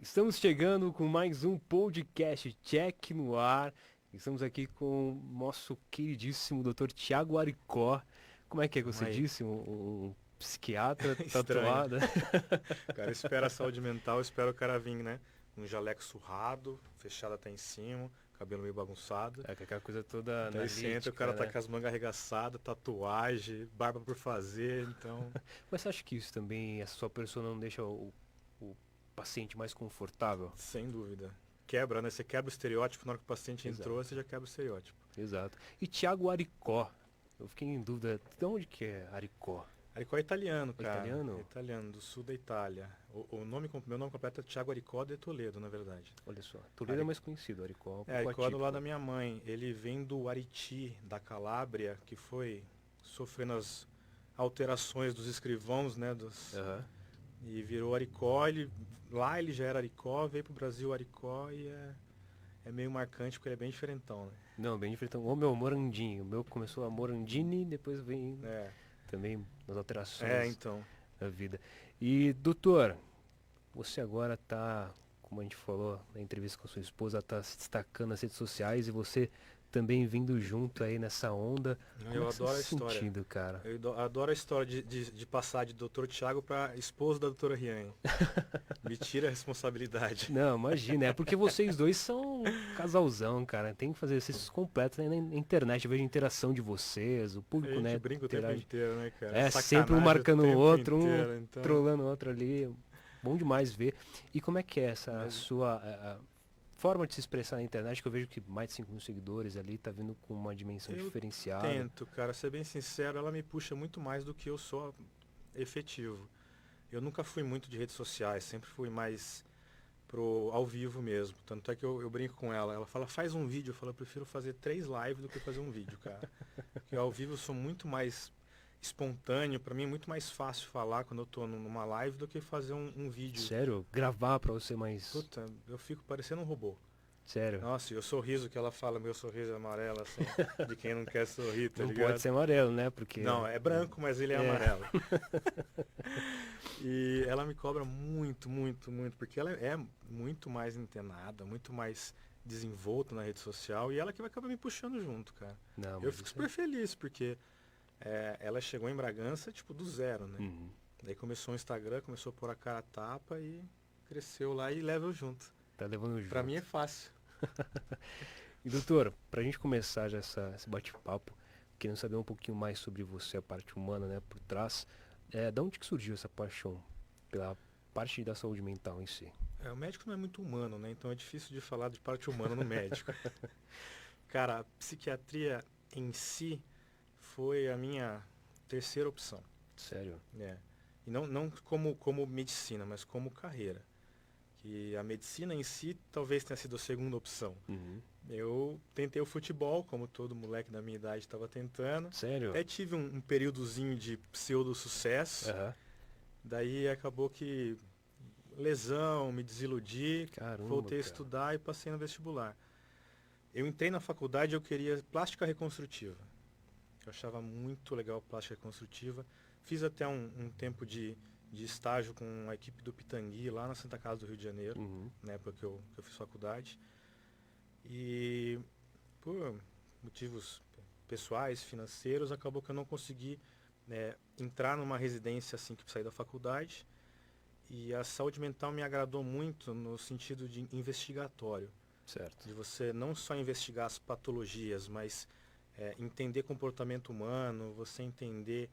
Estamos chegando com mais um podcast Check no ar. Estamos aqui com o nosso queridíssimo Dr. Tiago Aricó. Como é que Tamo você aí. disse? Um psiquiatra Estranho. tatuado. O cara espera a saúde mental, espera o cara vir, né? Um jaleco surrado, fechado até em cima, cabelo meio bagunçado. É aquela coisa toda Daí você entra, o analítica, cara tá né? com as mangas arregaçadas, tatuagem, barba por fazer, então. Mas você acha que isso também, essa sua pessoa não deixa o paciente mais confortável? Sem dúvida. Quebra, né? Você quebra o estereótipo, na hora que o paciente entrou, Exato, você já quebra o estereótipo. exato. E Tiago Aricó. Eu fiquei em dúvida, de onde que é Aricó? Aricó é italiano, É cara. É italiano? italiano, do sul da Itália. Meu nome completo é Thiago Aricó de Toledo, na verdade. Olha só, Toledo é mais conhecido, Aricó é um pouco Aricó é do lado atípico. da minha mãe. Ele vem do Ariti, da Calábria, que foi sofrendo as alterações dos escrivãos, né? Aham. E virou Aricó. Lá ele já era Aricó, veio pro Brasil Aricó e é meio marcante porque ele é bem diferentão, Não, bem diferente. O meu Morandinho. O meu começou a Morandini, depois vem né? também as É, alterações então. da vida. E, doutor, você agora tá, como a gente falou na entrevista com a sua esposa, tá se destacando nas redes sociais e você também vindo junto aí nessa onda. Como é Eu que você tá adoro a se história. sentindo, cara? Adoro a história de passar de Dr. Tiago para esposo da doutora Riane. Me tira a responsabilidade. Não, imagina, é porque vocês dois são um casalzão, cara. Tem que fazer exercícios completos né, na internet. Eu vejo a interação de vocês, o A público, gente né, brinca o tempo interage. inteiro, né, cara? É, sempre um Sacanagem o marcando o tempo outro, um inteiro, então. trolando o outro ali. Bom demais ver. E como é que é essa Mas sua forma de se expressar na internet? Que eu vejo que mais de 5 mil seguidores ali tá vindo com uma dimensão eu diferenciada. tento, cara, ser bem sincero, ela me puxa muito mais do que eu sou efetivo. Eu nunca fui muito de redes sociais, sempre fui mais pro ao vivo mesmo. Tanto é que eu brinco com ela. Ela fala, faz um vídeo. Eu falo, eu prefiro fazer 3 lives do que fazer um vídeo, cara. Porque ao vivo eu sou muito mais espontâneo, pra mim é muito mais fácil falar quando eu tô numa live do que fazer um vídeo. Sério? Gravar pra você mais. Puta, eu fico parecendo um robô. Sério? Nossa, e o sorriso que ela fala, meu sorriso é amarelo, assim, de quem não quer sorrir, tá Não pode ligado? ser amarelo, né? Porque. Não, é branco, mas ele é É. amarelo. E ela me cobra muito, muito, muito, porque ela é muito mais antenada, muito mais desenvolta na rede social e ela que vai acabar me puxando junto, cara. Não, Eu mas fico isso é. super feliz, porque ela chegou em Bragança, tipo, do zero, né? Uhum. Daí começou o Instagram, começou a pôr a cara a tapa e cresceu lá e leva eu junto. Tá levando Pra mim é junto. fácil. E doutor, pra gente começar já esse bate-papo, querendo saber um pouquinho mais sobre você, a parte humana, né, por trás, da onde que surgiu essa paixão pela parte da saúde mental em si? O médico não é muito humano, né? Então é difícil de falar de parte humana no médico. Cara, a psiquiatria em si foi a minha terceira opção. Sério? É. E não como medicina, mas como carreira. Que a medicina em si talvez tenha sido a segunda opção. Uhum. Eu tentei o futebol, como todo moleque da minha idade estava tentando. Sério? Até tive um períodozinho de pseudo-sucesso. Aham. Daí acabou que lesão, me desiludi, Caramba, voltei a cara. estudar e passei no vestibular. Eu entrei na faculdade e eu queria plástica reconstrutiva. Eu achava muito legal plástica reconstrutiva. Fiz até um tempo de estágio com a equipe do Pitangui lá na Santa Casa do Rio de Janeiro, Uhum. na época que eu fiz faculdade. E por motivos pessoais, financeiros, acabou que eu não consegui entrar numa residência assim que saí da faculdade. E a saúde mental me agradou muito no sentido de investigatório, Certo. de você não só investigar as patologias, mas entender comportamento humano, você entender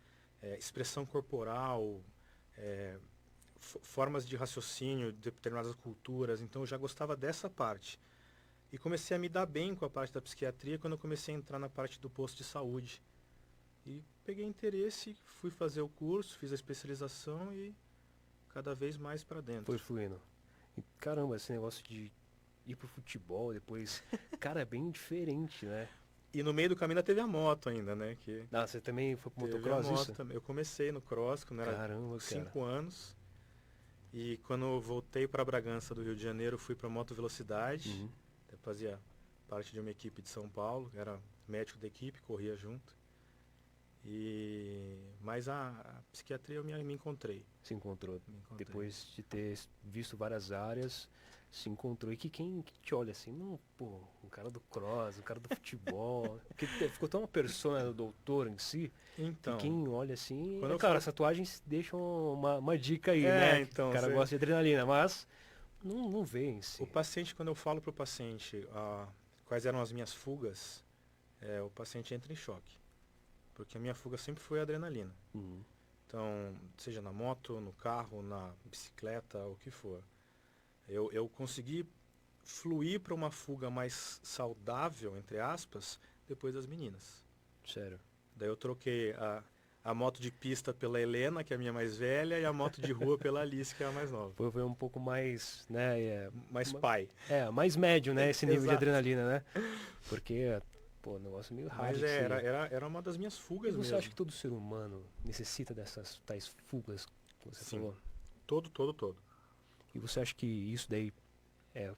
expressão corporal, é, formas de raciocínio de determinadas culturas. Então eu já gostava dessa parte. E comecei a me dar bem com a parte da psiquiatria quando eu comecei a entrar na parte do posto de saúde. E peguei interesse, fui fazer o curso, fiz a especialização e cada vez mais para Foi dentro. fluindo. E caramba, esse negócio de ir pro futebol depois, cara, é bem diferente, né? E no meio do caminho ainda teve a moto ainda, né? Que Ah, você também foi pro teve a motocross, moto isso? também. Eu comecei no cross quando era Caramba, cara. 5 anos. E quando eu voltei para Bragança do Rio de Janeiro, fui para moto velocidade. Uhum. Eu fazia parte de uma equipe de São Paulo, era médico da equipe, corria junto. Mas a psiquiatria eu me encontrei. Se encontrou. Me encontrei. Depois de ter visto várias áreas, se encontrou. E que quem que te olha assim, não, pô, um cara do cross, um cara do futebol. Porque ficou tão uma persona do doutor em si, que Então, quem olha assim. quando É eu claro, falo. as tatuagens deixam uma dica aí, né? Então, O cara gosta de adrenalina, mas não vê em si. o paciente, quando eu falo para o paciente quais eram as minhas fugas, o paciente entra em choque. Porque a minha fuga sempre foi a adrenalina. Uhum. Então, seja na moto, no carro, na bicicleta, o que for. Eu consegui fluir para uma fuga mais saudável, entre aspas, depois das meninas. Sério. Daí eu troquei a moto de pista pela Helena, que é a minha mais velha, e a moto de rua pela Alice, que é a mais nova. Foi um pouco mais, né? Mais pai. Mais médio, né? Esse nível de Exato. adrenalina, né? Porque, pô, o negócio é meio raro. Mas era uma das minhas E fugas você mesmo. acha que todo ser humano necessita dessas tais fugas que você Sim. falou? Todo. E você acha que isso daí é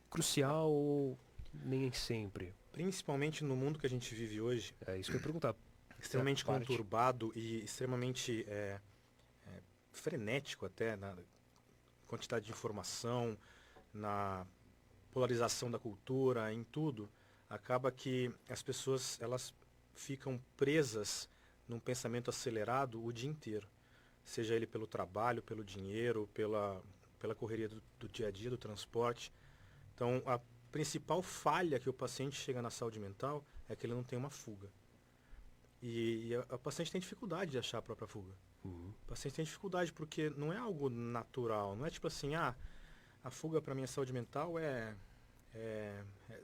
crucial ou nem sempre? Principalmente no mundo que a gente vive hoje, É isso que eu ia perguntar. extremamente Essa parte. conturbado e extremamente frenético até na quantidade de informação, na polarização da cultura, em tudo, acaba que as pessoas elas ficam presas num pensamento acelerado o dia inteiro, seja ele pelo trabalho, pelo dinheiro, pela correria do dia a dia, do transporte. Então, a principal falha que o paciente chega na saúde mental é que ele não tem uma fuga. E a paciente tem dificuldade de achar a própria fuga. Uhum. O paciente tem dificuldade porque não é algo natural. Não é tipo assim, a fuga para minha saúde mental o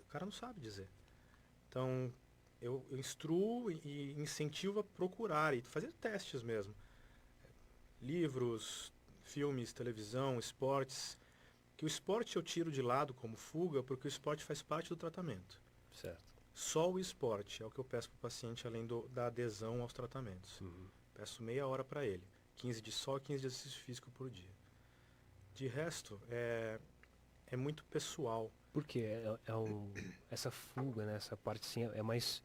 cara não sabe dizer. Então, eu instruo e incentivo a procurar e fazer testes mesmo. Livros, filmes, televisão, esportes. Que o esporte eu tiro de lado como fuga porque o esporte faz parte do tratamento. Certo. Só o esporte é o que eu peço para o paciente, além da adesão aos tratamentos. Uhum. Peço meia hora para ele. 15 de sol, 15 de exercício físico por dia. De resto, é muito pessoal. Porque essa fuga, né? Essa parte assim, é mais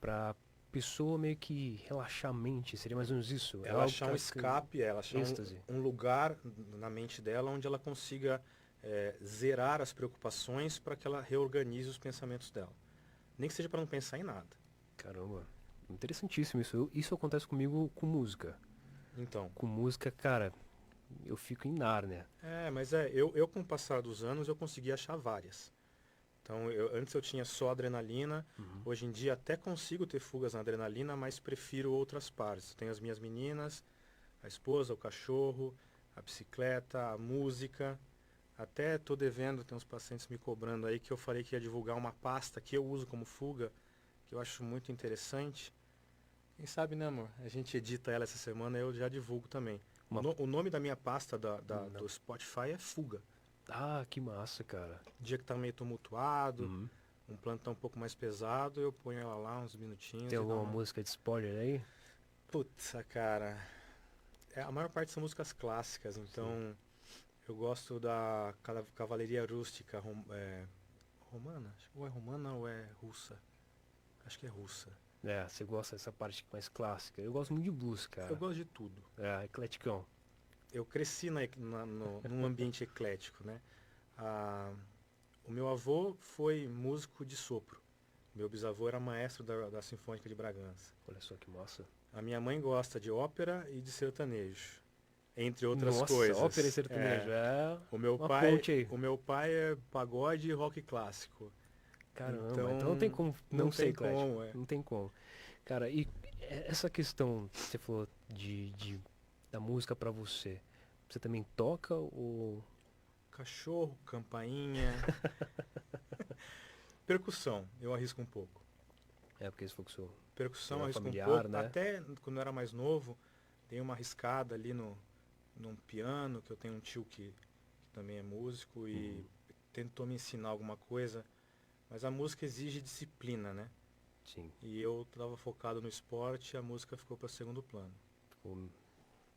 pra pessoa meio que relaxar a mente, seria mais ou menos isso? Ela algo achar um que- escape, ela achar êxtase. um lugar na mente dela onde ela consiga zerar as preocupações para que ela reorganize os pensamentos dela. Nem que seja para não pensar em nada. Caramba, interessantíssimo isso. Isso acontece comigo com música. Então, Com música, cara, eu fico em Nárnia. mas eu com o passar dos anos eu consegui achar várias. Então, antes eu tinha só adrenalina, hoje em dia até consigo ter fugas na adrenalina, mas prefiro outras partes. Eu tenho as minhas meninas, a esposa, o cachorro, a bicicleta, a música. Até estou devendo, tem uns pacientes me cobrando aí que eu falei que ia divulgar uma pasta que eu uso como fuga, que eu acho muito interessante. Quem sabe, né, amor? A gente edita ela essa semana e eu já divulgo também. O nome da minha pasta do Spotify é Fuga. Ah, que massa, cara. Dia que tá meio tumultuado, um plano tá um pouco mais pesado, eu ponho ela lá uns minutinhos. Tem alguma música de spoiler aí? Putz, cara. A maior parte são músicas clássicas, então eu gosto da Cavalaria Rústica romana. Ou é romana ou é russa? Acho que é russa. É, você gosta dessa parte mais clássica. Eu gosto muito de blues, cara. Eu gosto de tudo. É, ecleticão. Eu cresci num ambiente eclético, né? O meu avô foi músico de sopro. Meu bisavô era maestro da Sinfônica de Bragança. Olha só que massa. A minha mãe gosta de ópera e de sertanejo, entre outras Nossa, coisas. ópera e sertanejo. É O meu uma pai, ponte aí. o meu pai é pagode e rock clássico. Caramba, Então, então não tem como não ser tem eclético. como, Não tem como. Cara, e essa questão que você falou da música pra você, você também toca ou... Cachorro, campainha. Percussão, eu arrisco um pouco. É, porque você falou que sou... Percussão, Era arrisco familiar, um pouco. né? Até quando eu era mais novo, dei uma arriscada ali num piano, que eu tenho um tio que também é músico e tentou me ensinar alguma coisa. Mas a música exige disciplina, né? Sim. E eu estava focado no esporte e a música ficou para segundo plano. Ficou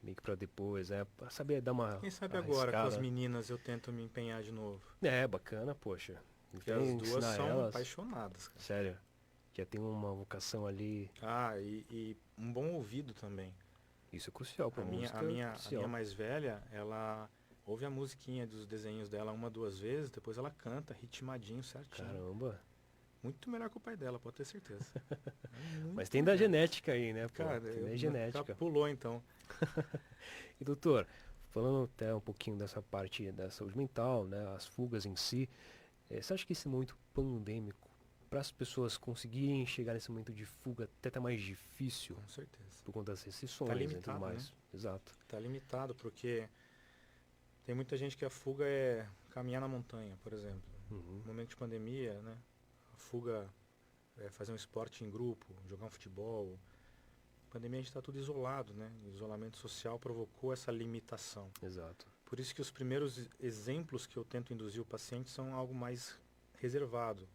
meio que pra depois, né? Pra saber dar uma Quem sabe agora com as arriscada. meninas eu tento me empenhar de novo. É, bacana, poxa. Porque Então, as duas ensinar são elas, apaixonadas, cara. sério, já tem uma vocação ali. E um bom ouvido também. Isso é crucial para A minha, música, a minha, a crucial. minha mais velha, ela ouve a musiquinha dos desenhos dela uma, duas vezes, depois ela canta ritmadinho, certinho. Caramba. Muito melhor que o pai dela, pode ter certeza. É Mas muito tem da melhor. genética aí, né, pô? Cara, Tem da já genética. pulou então. E doutor, falando até um pouquinho dessa parte da saúde mental, né, as fugas em si, você acha que esse momento pandêmico, para as pessoas conseguirem chegar nesse momento de fuga, até tá mais difícil Com certeza. por conta das restrições Tá né, e tudo limitado, né? mais? Exato. Tá limitado, porque tem muita gente que a fuga é caminhar na montanha, por exemplo. Uhum. No momento de pandemia, né? A fuga é fazer um esporte em grupo, jogar um futebol. Pandemia a gente está tudo isolado, né? O isolamento social provocou essa limitação. Exato. Por isso que os primeiros exemplos que eu tento induzir o paciente são algo mais reservado.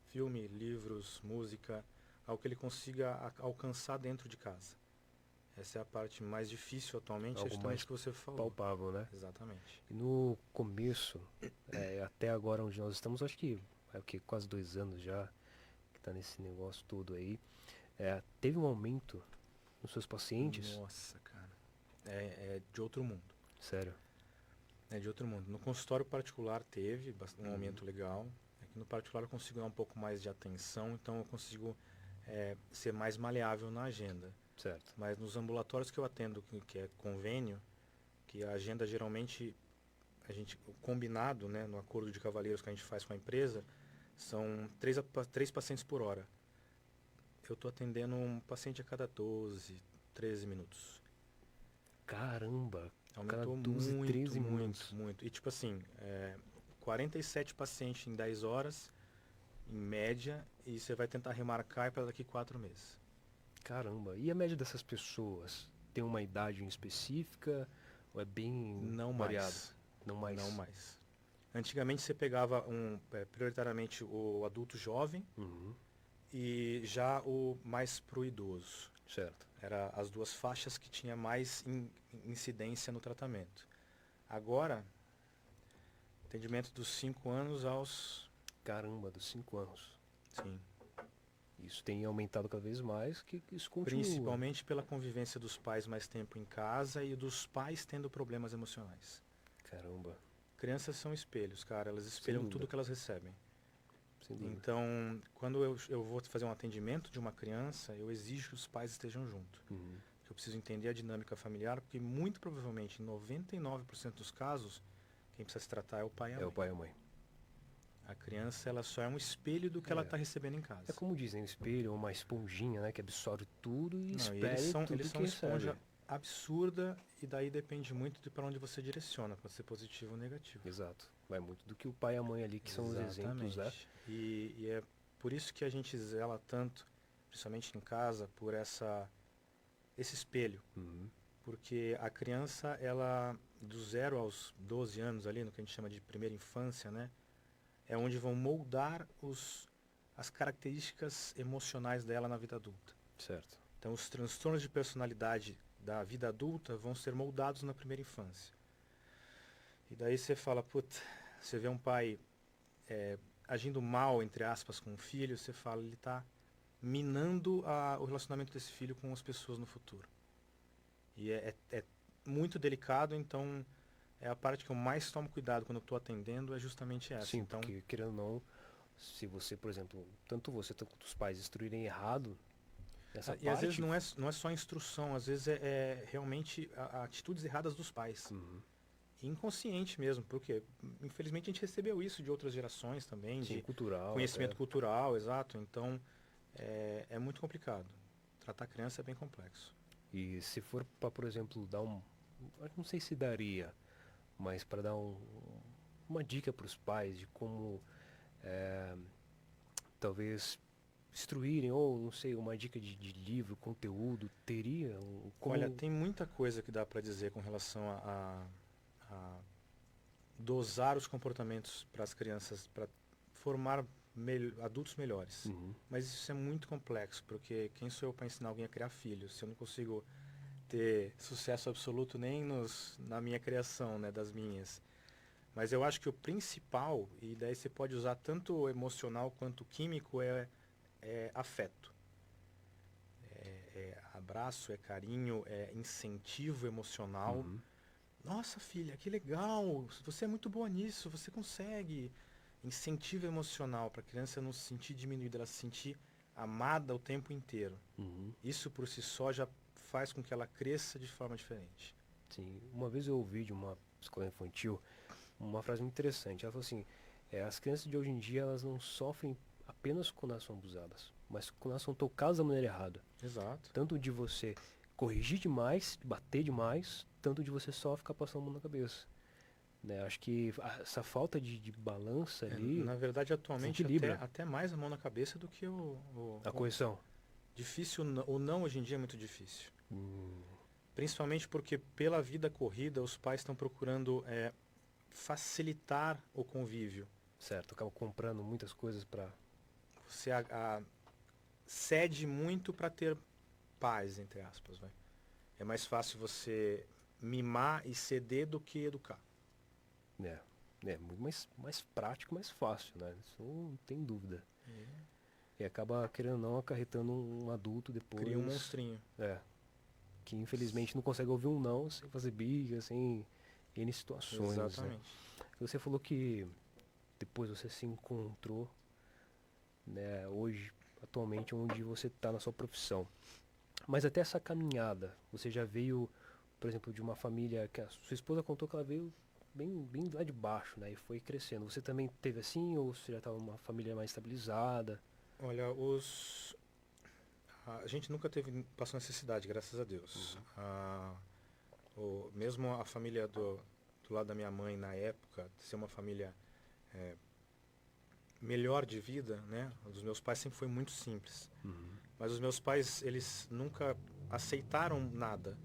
Filme, livros, música, algo que ele consiga alcançar dentro de casa. Essa é a parte mais difícil atualmente, é Algo justamente mais o que você falou. palpável, né? Exatamente. E no começo, até agora onde nós estamos, acho que é o que quase 2 anos já que tá nesse negócio todo aí. Teve um aumento nos seus pacientes? Nossa, cara. É de outro mundo. Sério. É de outro mundo. No consultório particular teve um Uhum. aumento legal. Aqui no particular eu consigo dar um pouco mais de atenção, então eu consigo ser mais maleável na agenda. Certo. Mas nos ambulatórios que eu atendo, que é convênio, que a agenda geralmente, o combinado, né, no acordo de cavalheiros que a gente faz com a empresa, são três pacientes por hora. Eu estou atendendo um paciente a cada 12, 13 minutos. Caramba. Cada Aumentou 12, muito, 13 muito, minutos. muito. E tipo assim, 47 pacientes em 10 horas, em média, e você vai tentar remarcar para daqui 4 meses. Caramba. E a média dessas pessoas? Tem uma idade em específica? Ou é bem Não variado? mais. Não mais? Não mais. Antigamente você pegava prioritariamente o adulto jovem Uhum. e já o mais pro idoso. Certo. Era as duas faixas que tinha mais incidência no tratamento. Agora, atendimento dos 5 anos aos... Caramba, dos 5 anos. Sim. Isso tem aumentado cada vez mais, que isso continua. Principalmente pela convivência dos pais mais tempo em casa e dos pais tendo problemas emocionais. Caramba. Crianças são espelhos, cara. Elas Sem espelham dúvida. tudo que elas recebem. Sem dúvida. Então, quando eu vou fazer um atendimento de uma criança, eu exijo que os pais estejam junto. Uhum. Eu preciso entender a dinâmica familiar, porque muito provavelmente, em 99% dos casos, quem precisa se tratar é o pai e a mãe. É o pai e a mãe. A criança, ela só é um espelho do que ela está recebendo em casa. É como dizem, o espelho é uma esponjinha, né? Que absorve tudo e Não, espelha tudo eles que são uma esponja recebe. absurda e daí depende muito de para onde você direciona, pode ser positivo ou negativo. Exato. Vai muito do que o pai e a mãe ali, que são os exemplos, né? E é por isso que a gente zela tanto, principalmente em casa, por esse espelho. Uhum. Porque a criança, ela, do 0 aos 12 anos ali, no que a gente chama de primeira infância, né? É onde vão moldar as características emocionais dela na vida adulta. Certo. Então, os transtornos de personalidade da vida adulta vão ser moldados na primeira infância. E daí você fala, puta, você vê um pai agindo mal, entre aspas, com o filho, você fala, ele está minando o relacionamento desse filho com as pessoas no futuro. E é muito delicado, então é a parte que eu mais tomo cuidado quando eu estou atendendo, é justamente essa. Sim, então, porque querendo ou não, se você, por exemplo, tanto você quanto os pais instruírem errado nessa parte... E às vezes não é só instrução, às vezes é realmente atitudes erradas dos pais. Uhum. Inconsciente mesmo, porque infelizmente a gente recebeu isso de outras gerações também, Sim, de cultural. conhecimento Até. cultural, exato. Então é muito complicado. Tratar criança é bem complexo. E se for para, por exemplo, dar eu não sei se daria, mas para dar uma dica para os pais de como talvez instruírem, ou não sei, uma dica de livro, conteúdo, teria? Olha, tem muita coisa que dá para dizer com relação a dosar os comportamentos para as crianças, para formar adultos melhores. Uhum. Mas isso é muito complexo, porque quem sou eu para ensinar alguém a criar filhos? Se eu não consigo ter sucesso absoluto nem na minha criação, né, das minhas. Mas eu acho que o principal, e daí você pode usar tanto o emocional quanto o químico, é afeto. abraço, é carinho, é incentivo emocional. Uhum. Nossa, filha, que legal! Você é muito boa nisso, você consegue. Incentivo emocional para a criança não se sentir diminuída, ela se sentir amada o tempo inteiro. Uhum. Isso por si só já faz com que ela cresça de forma diferente. Sim, uma vez eu ouvi de uma escola infantil uma frase muito interessante. Ela falou assim: as crianças de hoje em dia elas não sofrem apenas quando elas são abusadas, mas quando elas são tocadas da maneira errada. Exato. Tanto de você corrigir demais, bater demais, tanto de você só ficar passando a mão na cabeça. Né? Acho que essa falta de balança ali Na verdade, atualmente, desequilibra até mais a mão na cabeça do que a correção. difícil. O não hoje em dia é muito difícil. Hum, Principalmente porque pela vida corrida, os pais estão procurando facilitar o convívio. certo, acaba comprando muitas coisas para. Você cede muito para ter paz, entre aspas. Vai. É mais fácil você mimar e ceder do que educar. Muito mais prático, mais fácil, né? Isso não tem dúvida. E acaba, querendo ou não, acarretando um adulto depois. Cria um monstrinho. Que infelizmente não consegue ouvir um não sem fazer birra, sem N situações. Né? Exatamente. Você falou que depois você se encontrou, né, hoje, atualmente, onde você está na sua profissão. Mas até essa caminhada, você já veio, por exemplo, de uma família que a sua esposa contou que ela veio bem lá de baixo, né, e foi crescendo. Você também teve assim, ou você já estava numa família mais estabilizada? Olha, a gente nunca passou necessidade, graças a Deus. Mesmo a família do lado da minha mãe na época, ser uma família melhor de vida, né? A dos meus pais sempre foi muito simples. Uhum. Mas os meus pais, eles nunca aceitaram nada.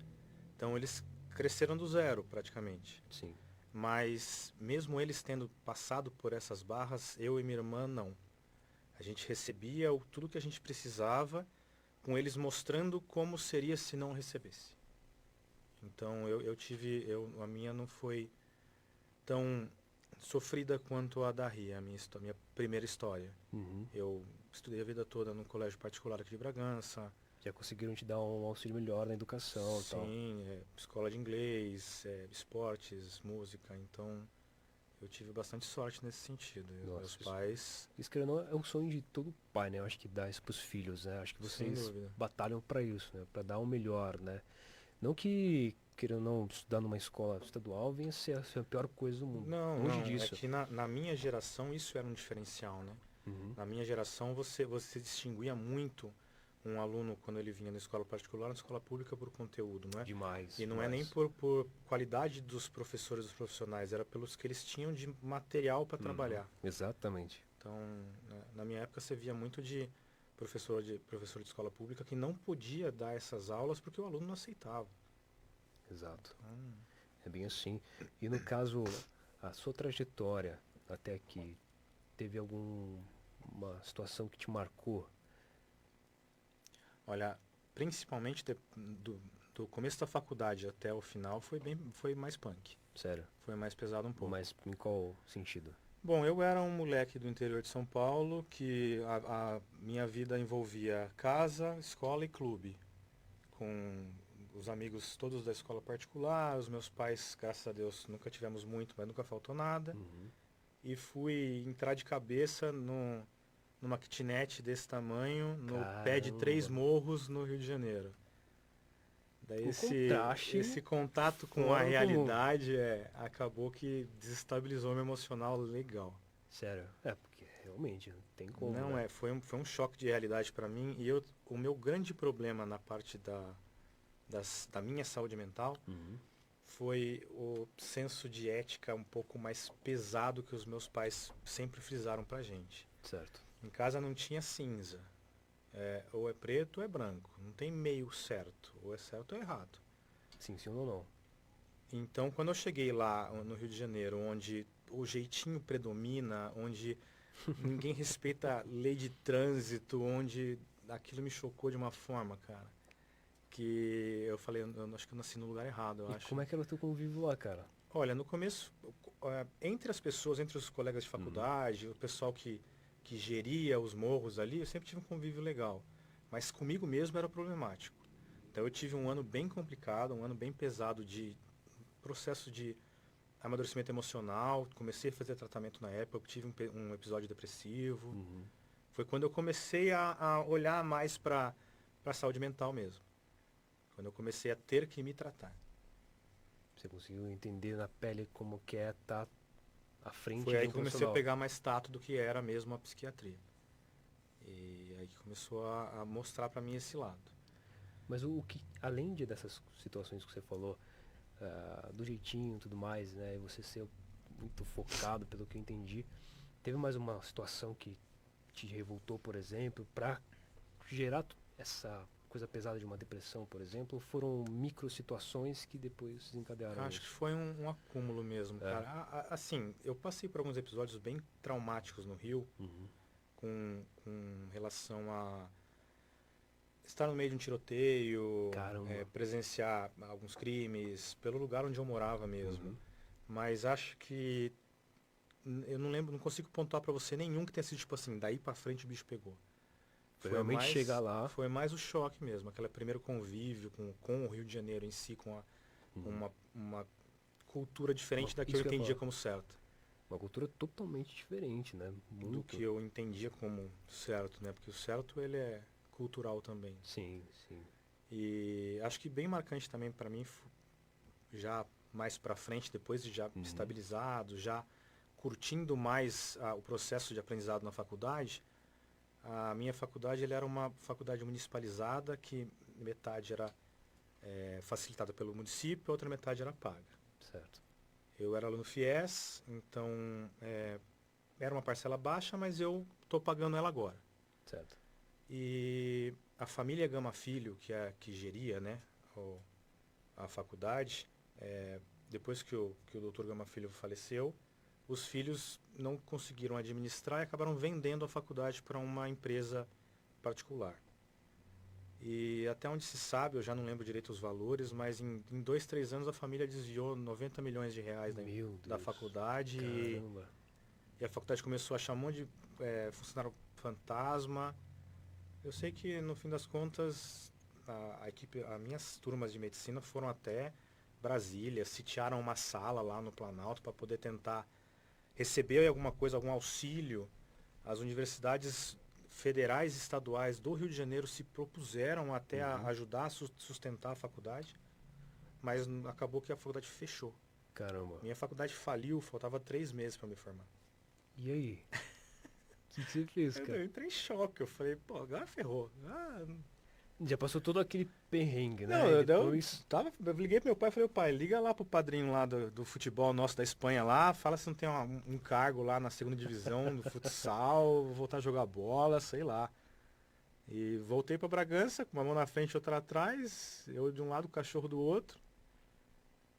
Então eles cresceram do zero, praticamente. Sim. Mas mesmo eles tendo passado por essas barras, eu e minha irmã não. A gente recebia tudo que a gente precisava, com eles mostrando como seria se não recebesse. Então a minha não foi tão sofrida quanto a da Ria, minha primeira história. Uhum. Eu estudei a vida toda num colégio particular aqui de Bragança. Já conseguiram te dar um auxílio melhor na educação e tal. Sim, escola de inglês, esportes, música. Então eu tive bastante sorte nesse sentido. E os Nossa, meus pais, isso querendo ou não, é o sonho de todo pai, né? Eu acho que dá isso pros filhos, né? Acho que sem vocês dúvida. batalham pra isso, né? Pra dar o melhor, né? Não que, querendo ou não, estudar numa escola estadual venha ser a pior coisa do mundo. Não, Longe não, disso. é que na minha geração isso era um diferencial, né? Uhum. Na minha geração você distinguia muito um aluno quando ele vinha na escola particular, na escola pública por conteúdo, não é? Demais. E não demais. é nem por qualidade dos professores, dos profissionais, era pelos que eles tinham de material para trabalhar. Exatamente. Então, na minha época você via muito de professor de escola pública que não podia dar essas aulas porque o aluno não aceitava. Exato. Então, É bem assim. E no caso, a sua trajetória até aqui, teve alguma situação que te marcou? olha, principalmente do começo da faculdade até o final foi mais punk. Sério? Foi mais pesado um pouco. Mas em qual sentido? Bom, eu era um moleque do interior de São Paulo que a minha vida envolvia casa, escola e clube. Com os amigos todos da escola particular, os meus pais, graças a Deus, nunca tivemos muito, mas nunca faltou nada. Uhum. E fui entrar de cabeça numa kitnet desse tamanho, no pé de 3 Caramba. morros no Rio de Janeiro. Daí O contraste esse contato com a fora do comum. realidade acabou que desestabilizou meu emocional legal. Sério? Porque realmente não tem como. Não né? foi um choque de realidade para mim e o meu grande problema na parte da minha saúde mental Uhum. foi o senso de ética um pouco mais pesado que os meus pais sempre frisaram pra gente. Certo. Em casa não tinha cinza. Ou é preto ou é branco. Não tem meio certo. Ou é certo ou é errado. Sim ou não? Então, quando eu cheguei lá no Rio de Janeiro, onde o jeitinho predomina, onde ninguém respeita a lei de trânsito, onde aquilo me chocou de uma forma, cara, que eu falei, eu acho que eu nasci no lugar errado, eu E acho. como é que era o teu convívio lá, cara? Olha, no começo, entre as pessoas, entre os colegas de faculdade, o pessoal que geria os morros ali, eu sempre tive um convívio legal. Mas comigo mesmo era problemático. Então eu tive um ano bem complicado, um ano bem pesado de processo de amadurecimento emocional. Comecei a fazer tratamento na época, eu tive um episódio depressivo. Uhum. Foi quando eu comecei a olhar mais para a saúde mental mesmo. Quando eu comecei a ter que me tratar. Você conseguiu entender na pele como que é estar à frente Foi de aí um que comecei a profissional. pegar mais tato do que era mesmo a psiquiatria. E aí que começou a mostrar para mim esse lado. Mas o que, além dessas situações que você falou, do jeitinho e tudo mais, né, e você ser muito focado, pelo que eu entendi, teve mais uma situação que te revoltou, por exemplo, para gerar essa coisa pesada de uma depressão, por exemplo, ou foram micro situações que depois desencadearam Acho que isso? foi um acúmulo mesmo, É. cara. Assim, eu passei por alguns episódios bem traumáticos no Rio, Uhum. com relação a estar no meio de um tiroteio, Caramba. presenciar alguns crimes, pelo lugar onde eu morava mesmo. Uhum. Mas acho que eu não lembro, não consigo pontuar pra você nenhum que tenha sido tipo assim, daí pra frente o bicho pegou. Foi realmente chegar lá. Foi mais o choque mesmo, aquele primeiro convívio com o Rio de Janeiro em si, com Uhum. uma cultura diferente da que eu Isso que eu ia entendia falar. como certa. Uma cultura totalmente diferente, né? Do que Muito. eu entendia como certo, né? Porque o certo ele é cultural também. Sim, sim. E acho que bem marcante também para mim, já mais para frente, depois de já Uhum. estabilizado, já curtindo mais o processo de aprendizado na faculdade. A minha faculdade ele era uma faculdade municipalizada que metade era facilitada pelo município, a outra metade era paga. Certo. Eu era aluno FIES, então era uma parcela baixa, mas eu estou pagando ela agora. Certo. E a família Gama Filho, que geria, né, a faculdade, depois que o doutor Gama Filho faleceu, os filhos não conseguiram administrar e acabaram vendendo a faculdade para uma empresa particular. E até onde se sabe, eu já não lembro direito os valores, mas em 2, 3 anos a família desviou 90 milhões de reais Meu da Deus. faculdade Caramba. e a faculdade começou a achar um monte de funcionário fantasma. Eu sei que no fim das contas a equipe, as minhas turmas de medicina foram até Brasília, sitiaram uma sala lá no Planalto para poder tentar receber alguma coisa, algum auxílio. As universidades federais e estaduais do Rio de Janeiro se propuseram até a Uhum. ajudar a sustentar a faculdade, mas acabou que a faculdade fechou. Caramba. Minha faculdade faliu, faltava 3 meses para me formar. E aí? O que você fez, Eu cara? entrei em choque, eu falei, pô, agora ferrou. Já passou todo aquele perrengue, Não, né? E eu depois. eu liguei pro meu pai e falei, pai, liga lá pro padrinho lá do futebol nosso da Espanha lá, fala se não tem um cargo lá na segunda divisão do futsal, vou voltar a jogar bola, sei lá. E voltei pra Bragança, com uma mão na frente e outra atrás, eu de um lado, o cachorro do outro,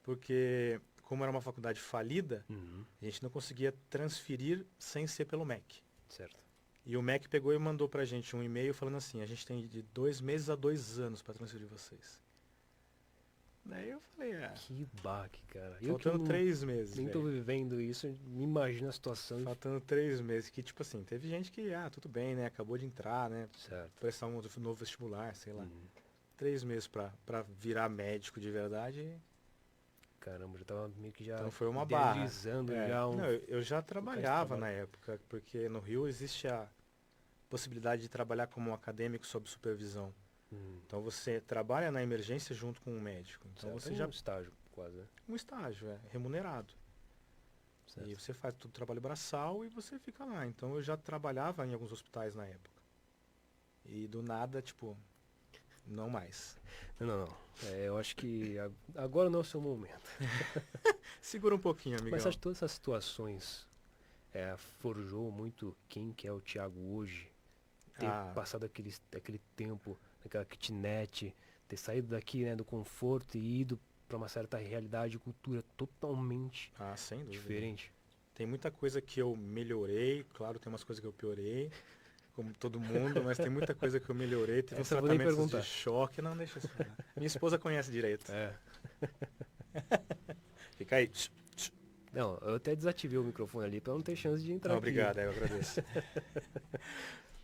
porque como era uma faculdade falida, Uhum. a gente não conseguia transferir sem ser pelo MEC. Certo. E o MEC pegou e mandou pra gente um e-mail falando assim, a gente tem de 2 meses a 2 anos para transferir vocês. Daí eu falei, Que baque, cara. Eu que faltando não, 3 meses, nem tô velho. vivendo isso, me imagino a situação. Faltando 3 meses. Que, tipo assim, teve gente que, tudo bem, né? Acabou de entrar, né? Certo. Prestar um novo vestibular, sei lá. Uhum. 3 meses pra virar médico de verdade. Caramba, já tava meio que já Então foi uma barra. idealizando já um. Não, eu já trabalhava trabalho. na época, porque no Rio existe a possibilidade de trabalhar como um acadêmico sob supervisão. Uhum. Então você trabalha na emergência junto com um médico. Então Certo. você É já. um estágio, quase, né? Um estágio, remunerado. Certo. E você faz todo o trabalho braçal e você fica lá. Então eu já trabalhava em alguns hospitais na época. E do nada, tipo, não mais. Não. Eu acho que agora não é o seu momento. Segura um pouquinho, amigão. Mas acho que todas essas situações forjou muito quem que é o Thiago hoje. Ter passado aquele tempo naquela kitnet, ter saído daqui, né, do conforto e ido para uma certa realidade e cultura totalmente sem dúvida. diferente. Tem muita coisa que eu melhorei, claro, tem umas coisas que eu piorei, como todo mundo, mas tem muita coisa que eu melhorei. Teve uns Essa eu vou nem tratamentos perguntar. de choque. Não, deixa eu falar. Minha esposa conhece direito. Fica aí. Não, eu até desativei o microfone ali para não ter chance de entrar Não, aqui. obrigado, eu agradeço.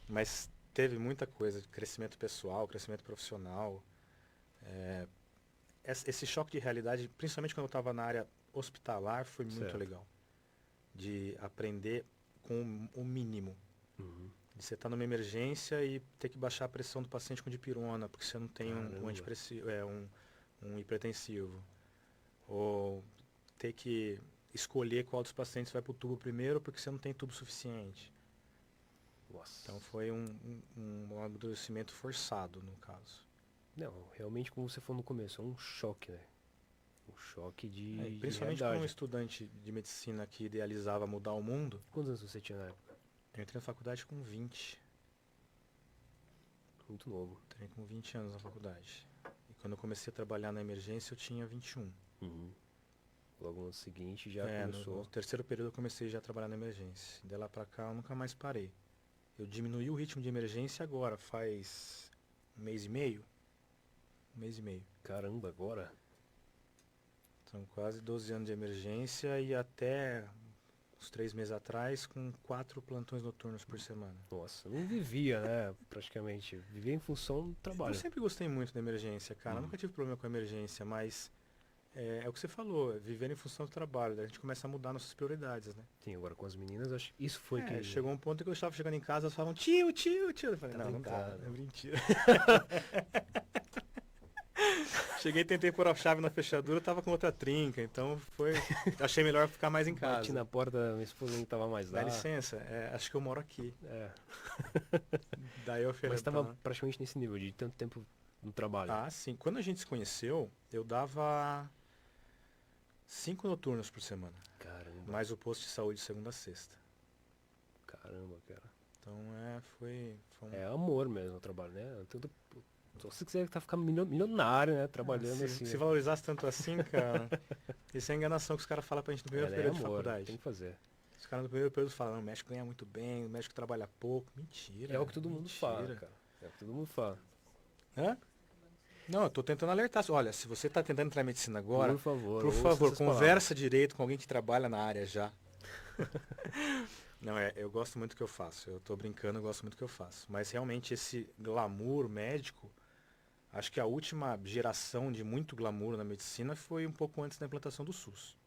Mas teve muita coisa, crescimento pessoal, crescimento profissional. Esse choque de realidade, principalmente quando eu estava na área hospitalar, foi muito Certo. legal. De aprender com o mínimo. Uhum. De você estar numa emergência e ter que baixar a pressão do paciente com dipirona, porque você não tem um Caramba. antidepressivo, um hipertensivo. Ou ter que escolher qual dos pacientes vai para o tubo primeiro, porque você não tem tubo suficiente. Nossa. Então foi um amadurecimento forçado, no caso. Não, realmente, como você falou no começo, é um choque, né? Um choque de Principalmente para um realidade. estudante de medicina que idealizava mudar o mundo, Quantos anos você tinha na época? eu entrei na faculdade com 20. Muito novo. Entrei com 20 anos na faculdade. E quando eu comecei a trabalhar na emergência, eu tinha 21. Uhum. Logo no ano seguinte já No começou. terceiro período eu comecei já a trabalhar na emergência. De lá pra cá eu nunca mais parei. Eu diminui o ritmo de emergência agora, faz um mês e meio. Um mês e meio. Caramba, agora? São quase 12 anos de emergência e até uns 3 meses atrás com 4 plantões noturnos por semana. Nossa, não vivia, né? Praticamente. Vivia em função do trabalho. Eu sempre gostei muito da emergência, cara. Eu nunca tive problema com a emergência, mas é o que você falou, é viver em função do trabalho. Daí a gente começa a mudar nossas prioridades, né? Sim, agora com as meninas, acho que isso foi que. Chegou um ponto que eu estava chegando em casa, elas falavam, tio, tio, tio. Eu falei, Tá não, não brincando. tá, é mentira. Cheguei, tentei pôr a chave na fechadura, tava com outra trinca, então achei melhor ficar mais em casa. Bati na porta, minha esposa nem tava mais lá. Dá licença, acho que eu moro aqui. É. Daí eu falei, Mas tava praticamente nesse nível de tanto tempo no trabalho. Ah, sim. Quando a gente se conheceu, eu dava 5 noturnos por semana. Caramba, Mais o posto de saúde de segunda a sexta. caramba, cara. Então foi É amor mesmo o trabalho, né? Tanto, só se você quiser ficar milionário, né? Trabalhando se, assim. se valorizasse tanto assim, cara, isso é a enganação que os caras falam pra gente no primeiro É período de amor, faculdade. tem que fazer. Os caras no primeiro período falam, não, o médico ganha muito bem, o médico trabalha pouco. Mentira. É o que todo mundo mentira. fala, cara. É o que todo mundo fala. Hã? Não, eu tô tentando alertar. Olha, se você tá tentando entrar em medicina agora, Por favor, por ouça favor, essas conversa direito com alguém que trabalha na área já. Não, eu gosto muito do que eu faço. Eu tô brincando, eu gosto muito do que eu faço. Mas realmente esse glamour médico, acho que a última geração de muito glamour na medicina foi um pouco antes da implantação do SUS.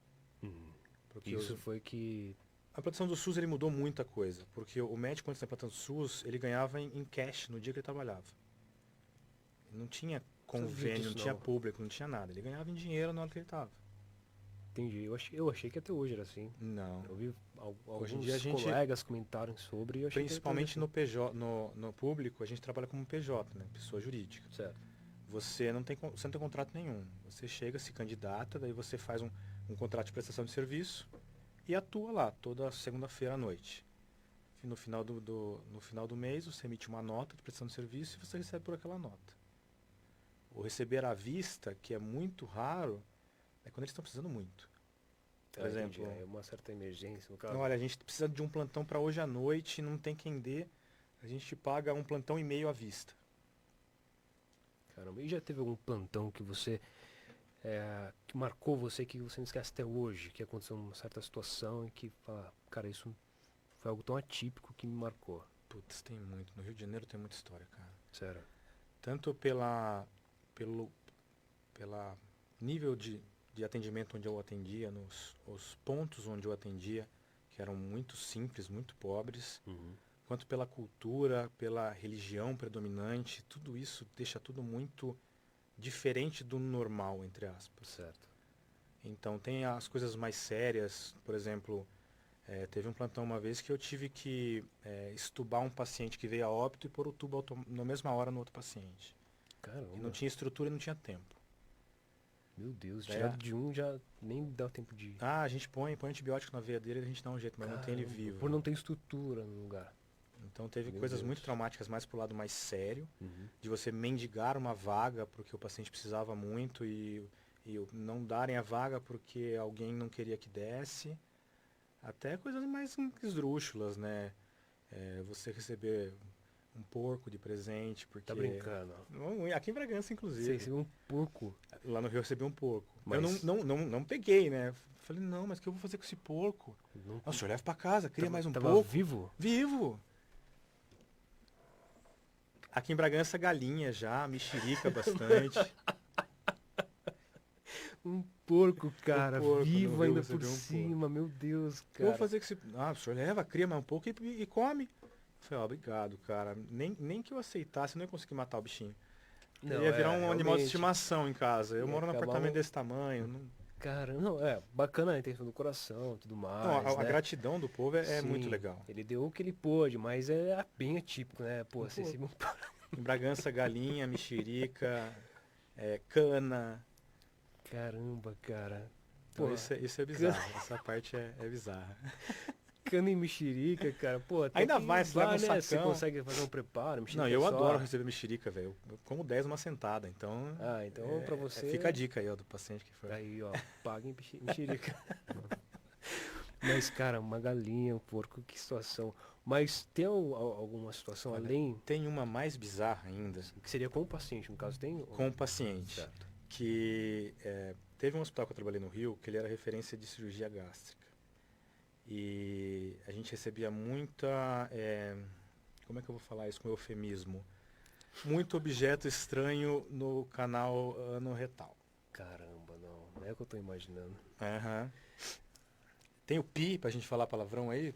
Porque Isso foi que. a implantação do SUS ele mudou muita coisa. Porque o médico antes da implantação do SUS, ele ganhava em cash no dia que ele trabalhava. Ele não tinha convênio, disso, não tinha não. público, não tinha nada. Ele ganhava em dinheiro na hora que ele estava. Entendi. Eu achei que até hoje era assim. Não. Eu vi Hoje em alguns dia a gente- colegas comentarem sobre e eu achei Principalmente que no PJ, no público, a gente trabalha como PJ, né? Pessoa jurídica. certo. Você não tem contrato nenhum. Você chega, se candidata, daí você faz um contrato de prestação de serviço e atua lá toda segunda-feira à noite. No final do mês, você emite uma nota de prestação de serviço e você recebe por aquela nota. O receber à vista, que é muito raro, é quando eles estão precisando muito. Por exemplo, É uma certa emergência, no caso. não, olha, a gente precisa de um plantão para hoje à noite, não tem quem dê, a gente paga um plantão e meio à vista. Caramba, e já teve algum plantão que você. Que marcou você, que você não esquece até hoje, que aconteceu uma certa situação e que fala, cara, isso foi algo tão atípico que me marcou. Putz, tem muito. No Rio de Janeiro tem muita história, cara. Sério. Tanto pelo nível de atendimento onde eu atendia, os pontos onde eu atendia, que eram muito simples, muito pobres, quanto pela cultura, pela religião predominante, tudo isso deixa tudo muito diferente do normal, entre aspas. Certo. Então tem as coisas mais sérias, por exemplo, teve um plantão uma vez que eu tive que estubar um paciente que veio a óbito e pôr o tubo na mesma hora no outro paciente. Caramba. E não tinha estrutura e não tinha tempo. Meu Deus, Daí tirado de um já nem dá tempo de. Ah, a gente põe antibiótico na veia dele e a gente dá um jeito, mas não tem ele Caramba, vivo. Por não ter estrutura no lugar. Então teve Meu coisas Deus. muito traumáticas mais pro lado mais sério, de você mendigar uma vaga porque o paciente precisava muito e não darem a vaga porque alguém não queria que desse. Até coisas mais esdrúxulas, né? Você receber um porco de presente, porque... Tá brincando. Aqui em Bragança, Você inclusive. recebeu um porco. Lá no Rio eu recebi um porco. Mas- Eu não peguei, né? Falei, não, mas o que eu vou fazer com esse porco? Não, Nossa, eu levo pra casa, queria mais um tava pouco. vivo? Vivo! Aqui em Bragança, galinha já, mexerica bastante. Um porco, cara, porco, no vivo rio ainda você por vê um cima, meu Deus, O que eu vou cara. fazer com esse... Ah, o senhor leva, cria mais um pouco e come. Eu falei, ó, obrigado, cara. Nem que eu aceitasse, eu não ia conseguir matar o bichinho. Porque Não, ia virar é, um animal de realmente. estimação em casa. Eu Ia moro num acabar apartamento um. desse tamanho. Não, Cara, não, é bacana a intenção do coração, tudo não, mais, a né? gratidão do povo é muito Sim, legal. ele deu o que ele pôde, mas é bem atípico, né? Pô, Um você se. pouco. Em Bragança, galinha, mexerica, cana. Caramba, cara. Então Pô, isso é cana, bizarro. Essa parte é bizarra. cana e mexerica, cara. Pô, até Ainda que vai, você leva vai, um né? Você sacão. consegue fazer um preparo, Não, mexerica é eu adoro só. receber mexerica, velho. Eu como 10 uma sentada. Então, Ah, então pra fica a você. dica aí, ó, do paciente que for. Aí, ó, paga em mexerica. Mas, cara, uma galinha, um porco, que situação. Mas tem alguma situação Olha, além, tem uma mais bizarra ainda assim, que seria com o paciente, no caso, tem? com o paciente, Certo. que teve um hospital que eu trabalhei no Rio, que ele era referência de cirurgia gástrica. E a gente recebia muita, como é que eu vou falar isso com eufemismo? Muito objeto estranho no canal anorretal. Caramba, não é o que eu tô imaginando. Aham. Tem o pi pra gente falar palavrão aí?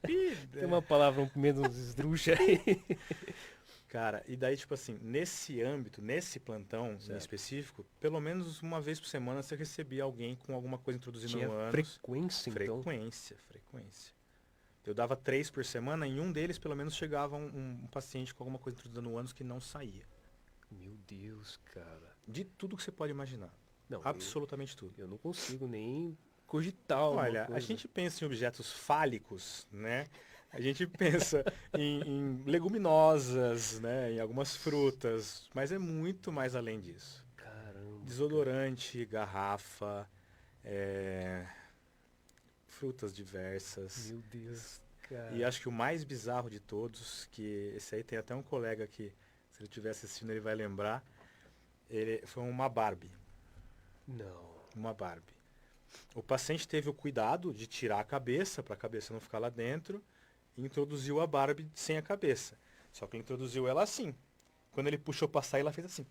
Pi, Tem uma palavra menos esdrúxula aí. Cara, e daí, tipo assim, nesse âmbito, nesse plantão em Certo. específico, pelo menos uma vez por semana você recebia alguém com alguma coisa introduzindo Tinha no ânus. frequência, então? Frequência. Eu dava 3 por semana, em um deles pelo menos chegava um paciente com alguma coisa introduzida no ânus que não saía. Meu Deus, cara. De tudo que você pode imaginar. Não, Absolutamente tudo. eu não consigo nem cogitar alguma Olha, a coisa. gente pensa em objetos fálicos, né? A gente pensa em leguminosas, né? Em algumas frutas, mas é muito mais além disso. Caramba. Desodorante, garrafa, frutas diversas. Meu Deus, cara. E acho que o mais bizarro de todos, que esse aí tem até um colega que, se ele estiver assistindo, ele vai lembrar, ele foi uma Barbie. Não. Uma Barbie. O paciente teve o cuidado de tirar a cabeça, para a cabeça não ficar lá dentro, e introduziu a Barbie sem a cabeça. Só que ele introduziu ela assim. Quando ele puxou para sair, ela fez assim.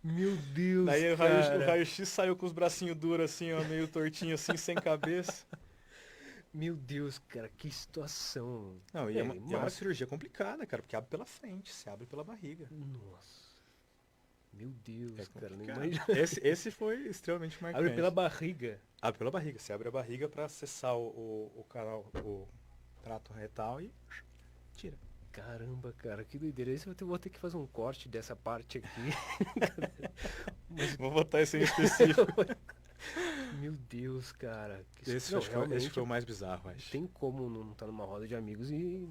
Meu Deus, Daí o cara. raio-x saiu com os bracinhos duros assim, ó, meio tortinho assim, sem cabeça. Meu Deus, cara, que situação. Não, e é uma mas... cirurgia complicada, cara, porque abre pela frente, se abre pela barriga. Nossa. Meu Deus, É cara, não complicado. imagina. Esse foi extremamente marcante. Abre pela barriga. Abre pela barriga. Você abre a barriga para acessar o canal, o trato retal e tira. Caramba, cara, que doideira. Esse vou ter que fazer um corte dessa parte aqui. Mas, Vou botar esse em específico. meu Deus, cara. Esse, Não, esse realmente foi o mais bizarro, acho. tem como não estar numa roda de amigos e,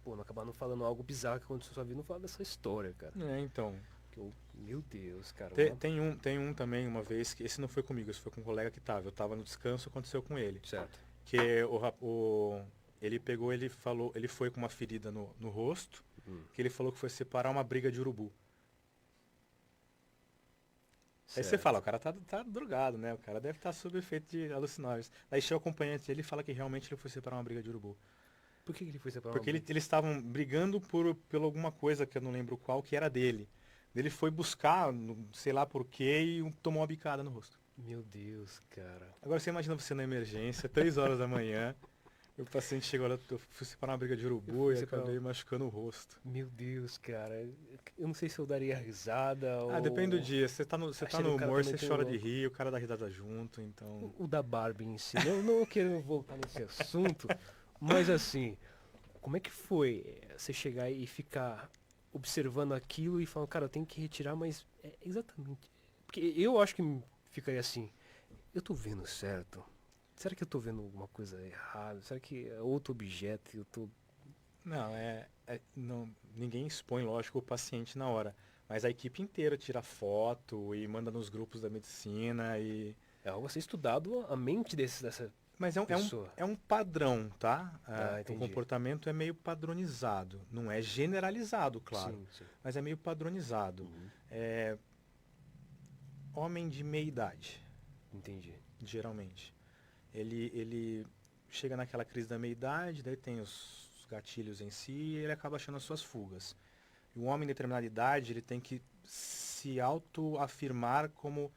pô, não acabar não falando algo bizarro que aconteceu na sua vida, não falar dessa história, cara. Então. Meu Deus, cara. Tem um também, uma vez, que esse não foi comigo, esse foi com um colega que tava. Eu tava no descanso, aconteceu com ele. Certo. Que ele pegou, ele falou, ele foi com uma ferida no rosto, que ele falou que foi separar uma briga de urubu. Aí você Certo. fala, o cara tá drogado, né? O cara deve estar sob efeito de alucinógenos. Daí chega o acompanhante dele e fala que realmente ele foi separar uma briga de urubu. Por que ele foi separar Porque uma eles estavam brigando por alguma coisa que eu não lembro qual, que era dele. Ele foi buscar, sei lá por quê, e tomou uma bicada no rosto. Meu Deus, cara. Agora você imagina você na emergência, 3 horas da manhã, e o paciente chegou lá, eu fui separar uma briga de urubu e acabei machucando o rosto. Meu Deus, cara. Eu não sei se eu daria risada ou... Ah, depende do dia. Você tá no Achando que o cara humor, tá você metendo chora de louco. rir, o cara dá risada junto, então... O da Barbie em si. Não quero voltar nesse assunto, mas assim, como é que foi você chegar e ficar observando aquilo e falando, cara, eu tenho que retirar, mas é exatamente. Porque eu acho que ficaria assim, eu tô vendo certo? Será que eu tô vendo alguma coisa errada? Será que é outro objeto que eu tô. Não, não, ninguém expõe, lógico, o paciente na hora. Mas a equipe inteira tira foto e manda nos grupos da medicina e... É algo a ser estudado a mente dessa Mas pessoa. é um padrão, tá? O Entendi. comportamento é meio padronizado. Não é generalizado, claro. Sim. Mas é meio padronizado. Uhum. Homem de meia idade, Entendi. geralmente. Ele chega naquela crise da meia idade, daí tem os gatilhos em si e ele acaba achando as suas fugas. E um homem de determinada idade, ele tem que se se autoafirmar como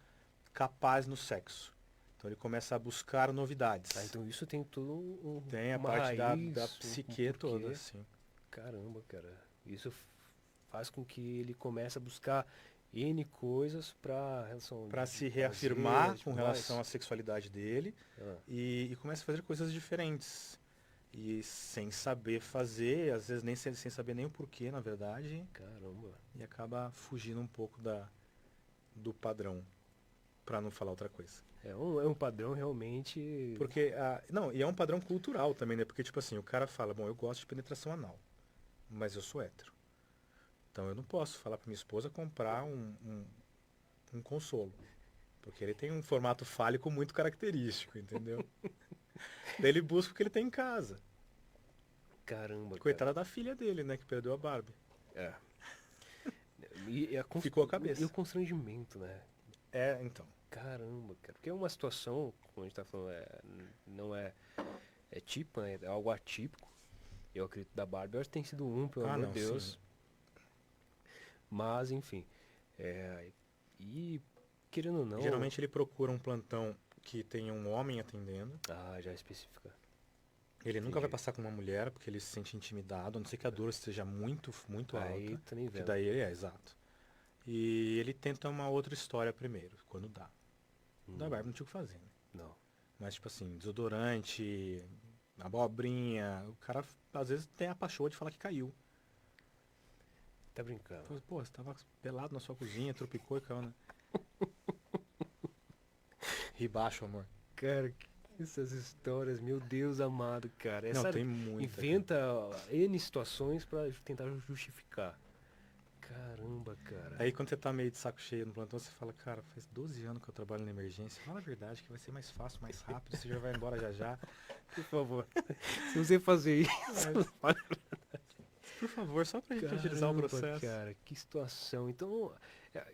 capaz no sexo. Então ele começa a buscar novidades. Então isso tem tudo Tem a uma parte raiz, da um psique toda, porquê. assim. Caramba, cara. Isso faz com que ele comece a buscar N coisas para relação Para de se prazer reafirmar e com tudo relação à mais. sexualidade dele Ah, e começa a fazer coisas diferentes. E sem saber fazer, às vezes nem sem saber nem o porquê, na verdade, caramba. e acaba fugindo um pouco do padrão, para não falar outra coisa. É um padrão realmente. Porque, não, e é um padrão cultural também, né? Porque, tipo assim, o cara fala, bom, eu gosto de penetração anal, mas eu sou hétero. Então eu não posso falar para minha esposa comprar um consolo. Porque ele tem um formato fálico muito característico, entendeu? Daí ele busca o que ele tem em casa. Caramba, cara. Coitada da filha dele, né? Que perdeu a Barbie. É. E Ficou a cabeça. E o constrangimento, né? É, então. Caramba, cara. Porque é uma situação, como a gente tá falando, não é, é tipo, né? É algo atípico. Eu acredito da Barbie, eu acho que tem sido pelo amor Não, de Deus. sim. Mas, enfim. E, querendo ou não. Geralmente ele procura um plantão que tenha um homem atendendo. Já especifica. Ele nunca vai Entendi. passar com uma mulher, porque ele se sente intimidado, a não ser que a dor esteja muito, muito Aí alta. tá nem Que vendo. daí ele é, exato. E ele tenta uma outra história primeiro, quando dá. Da Barbie não tinha o que fazer, né? Não. Mas, tipo assim, desodorante, abobrinha. O cara, às vezes, tem a paixão de falar que caiu. Tá brincando. Fala, pô, você tava pelado na sua cozinha, tropicou e caiu, né? Ri baixo, amor. Cara, que essas histórias, meu Deus amado, cara. Não, Essa tem muita. inventa N situações pra tentar justificar. Caramba, cara. Aí quando você tá meio de saco cheio no plantão, você fala, cara, faz 12 anos que eu trabalho na emergência. Fala a verdade, que vai ser mais fácil, mais rápido, você já vai embora já já. Por favor. Se você fazer isso, Mas, por favor, só pra gente agilizar o caramba, processo. cara, que situação. Então,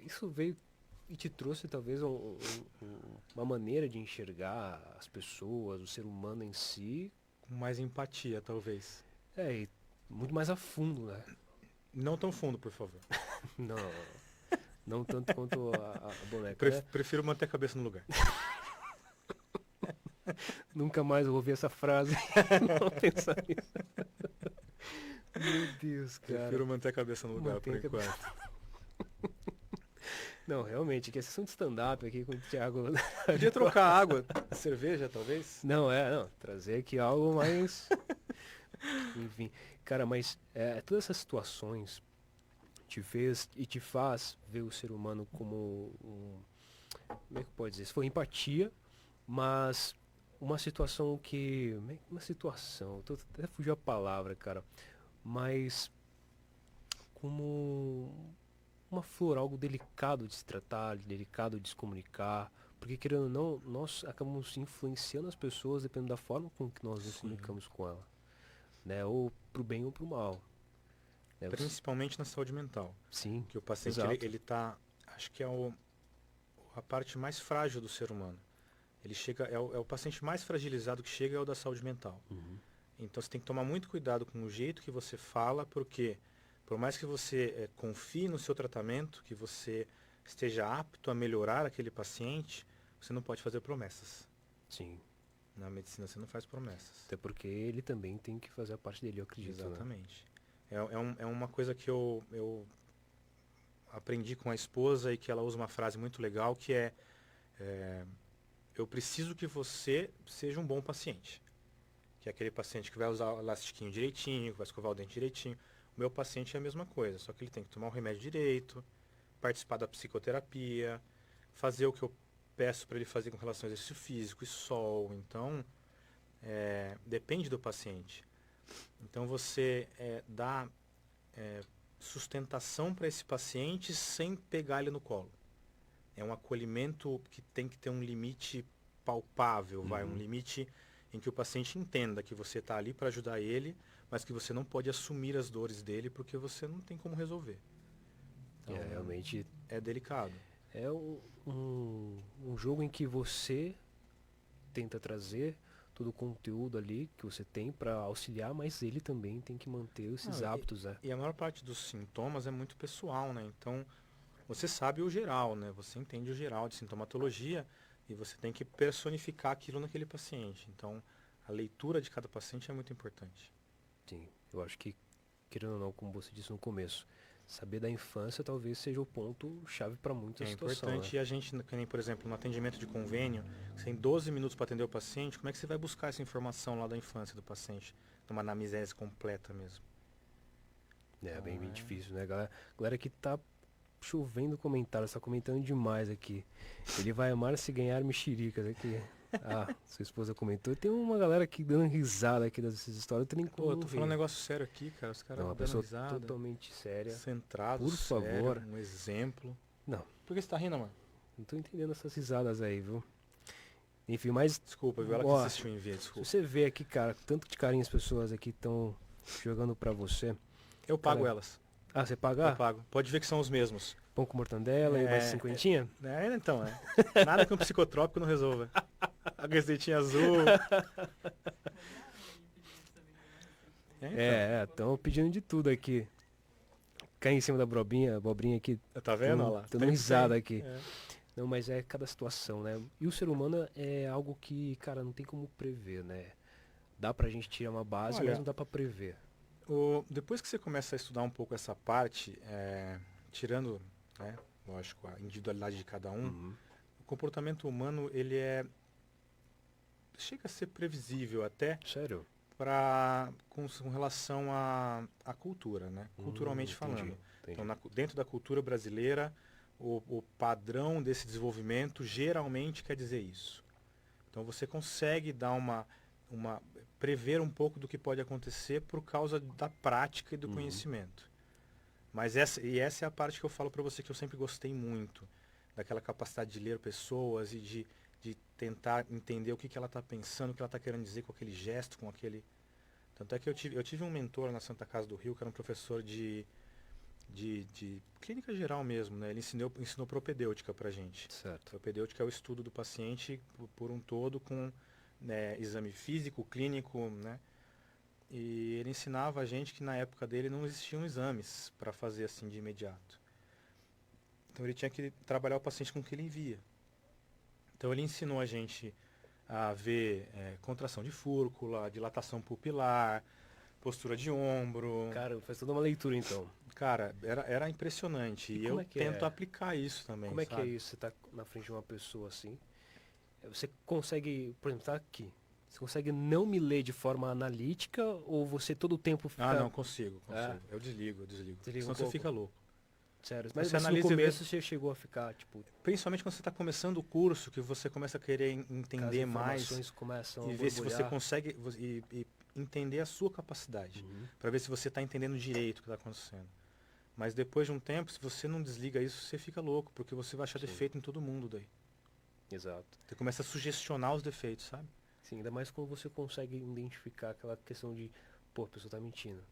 isso veio e te trouxe talvez uma maneira de enxergar as pessoas, o ser humano em si, Com mais empatia, talvez. e muito mais a fundo, né? Não tão fundo, por favor. Não, não tanto quanto a boneca, né? Prefiro manter a cabeça no lugar. Nunca mais eu vou ouvir essa frase. Não pensar nisso. Meu Deus, cara. Prefiro manter a cabeça no lugar, Mantém por a cabeça- enquanto. Não, realmente, que a sessão de stand-up aqui com o Thiago. Podia trocar água, cerveja, talvez? Não, trazer aqui algo mais. Enfim, cara, mas todas essas situações te fez e te faz ver o ser humano como como é que pode dizer? Se for empatia, mas uma situação que. Uma situação, até fugiu a palavra, cara. Mas como uma flor, algo delicado de se tratar, delicado de se comunicar. Porque querendo ou não, nós acabamos influenciando as pessoas dependendo da forma com que nós nos Sim. comunicamos com ela. Né? Ou pro bem ou pro mal. Né? Principalmente na saúde mental. Sim, Que o paciente, exato. ele tá, acho que é a parte mais frágil do ser humano. Ele chega, é o paciente mais fragilizado que chega é o da saúde mental. Uhum. Então você tem que tomar muito cuidado com o jeito que você fala, porque por mais que você confie no seu tratamento, que você esteja apto a melhorar aquele paciente, você não pode fazer promessas. Sim. Na medicina você não faz promessas. Até porque ele também tem que fazer a parte dele, eu acredito. Exatamente. Né? É uma coisa que eu aprendi com a esposa e que ela usa uma frase muito legal que eu preciso que você seja um bom paciente. Que é aquele paciente que vai usar o elastiquinho direitinho, que vai escovar o dente direitinho. O meu paciente é a mesma coisa, só que ele tem que tomar o remédio direito, participar da psicoterapia, fazer o que eu peço para ele fazer com relação ao exercício físico e sol. Então, depende do paciente. Então, você dá sustentação para esse paciente sem pegar ele no colo. É um acolhimento que tem que ter um limite palpável, um limite em que o paciente entenda que você está ali para ajudar ele, mas que você não pode assumir as dores dele porque você não tem como resolver. Então, realmente é delicado. é um jogo em que você tenta trazer todo o conteúdo ali que você tem para auxiliar, mas ele também tem que manter esses hábitos, né? E a maior parte dos sintomas é muito pessoal, né? Então, Você sabe o geral, né? Você entende o geral de sintomatologia e você tem que personificar aquilo naquele paciente. Então, a leitura de cada paciente é muito importante. Sim, eu acho que, querendo ou não, como você disse no começo, saber da infância talvez seja o ponto chave para muita É situação, né? importante e a gente, que nem, por exemplo, no atendimento de convênio, você tem 12 minutos para atender o paciente, como é que você vai buscar essa informação lá da infância do paciente? Numa anamnese completa mesmo. É Então, bem difícil, né, galera? Galera que tá chovendo comentários, tá comentando demais aqui. Ele vai amar se ganhar mexericas aqui. Ah, sua esposa comentou. Tem uma galera aqui dando risada aqui dessas histórias, eu tô nem Pô, eu como tô falando um rir. negócio sério aqui, cara. Os caras Não, uma dando pessoa risada, totalmente séria. centrado, Por sério, favor. um exemplo. Não, Por que você tá rindo, mano? não tô entendendo essas risadas aí, viu? Enfim, mas, Desculpa, viu? Ela que ó, insistiu em ver, se desculpa. você vê aqui, cara, tanto de carinho as pessoas aqui estão jogando pra você. Eu pago Cara, elas. ah, você Eu pagar? pago. Pode ver que são os mesmos. Pão com mortandela e mais cinquentinha? Então, é. Nada que um psicotrópico não resolva. A receitinha azul. Estão pedindo de tudo aqui. Cai em cima da abobrinha aqui, Tá vendo? Olha lá. dando risada Tem. aqui. É. Não, mas é cada situação, né? E o ser humano é algo que, cara, não tem como prever, né? Dá pra gente tirar uma base, mas Olha, não dá pra prever. depois que você começa a estudar um pouco essa parte, tirando, né, lógico, a individualidade de cada um, Uhum. o comportamento humano, chega a ser previsível até Sério? com relação à cultura, né? Culturalmente Entendi, falando. entendi. Então, dentro da cultura brasileira, o padrão desse desenvolvimento geralmente quer dizer isso. Então, você consegue dar prever um pouco do que pode acontecer por causa da prática e do Uhum. conhecimento. Mas essa é a parte que eu falo para você que eu sempre gostei muito, daquela capacidade de ler pessoas e de tentar entender o que ela está pensando, o que ela está querendo dizer com aquele gesto, com aquele... Tanto é que eu tive um mentor na Santa Casa do Rio, que era um professor de clínica geral mesmo, né? Ele ensinou propedêutica pra gente. Certo. Propedêutica é o estudo do paciente por um todo com, né, exame físico, clínico, né? E ele ensinava a gente que na época dele não existiam exames para fazer assim de imediato. Então ele tinha que trabalhar o paciente com o que ele via. Então ele ensinou a gente a ver contração de fúrcula, dilatação pupilar, postura de ombro. Cara, faz toda uma leitura então. Cara, era impressionante. E como eu é que tento é? aplicar isso também, Como é que é sabe? isso? Você tá na frente de uma pessoa assim, você consegue, por exemplo, tá aqui. Você consegue não me ler de forma analítica ou você todo o tempo Ah, fica... não, consigo. É, Eu desligo. desliga um Senão você pouco. fica louco. Sério. Você Mas no analisa e vê, começo você chegou a ficar, tipo, principalmente quando você está começando o curso, que você começa a querer as entender mais informações começam a e ver se você borbulhar. consegue e entender a sua capacidade, Uhum. para ver se você está entendendo direito o que está acontecendo. Mas depois de um tempo, se você não desliga isso, você fica louco, porque você vai achar Sim. defeito em todo mundo daí. Exato. Você começa a sugestionar os defeitos, sabe? Sim, ainda mais quando você consegue identificar aquela questão de, pô, a pessoa tá mentindo.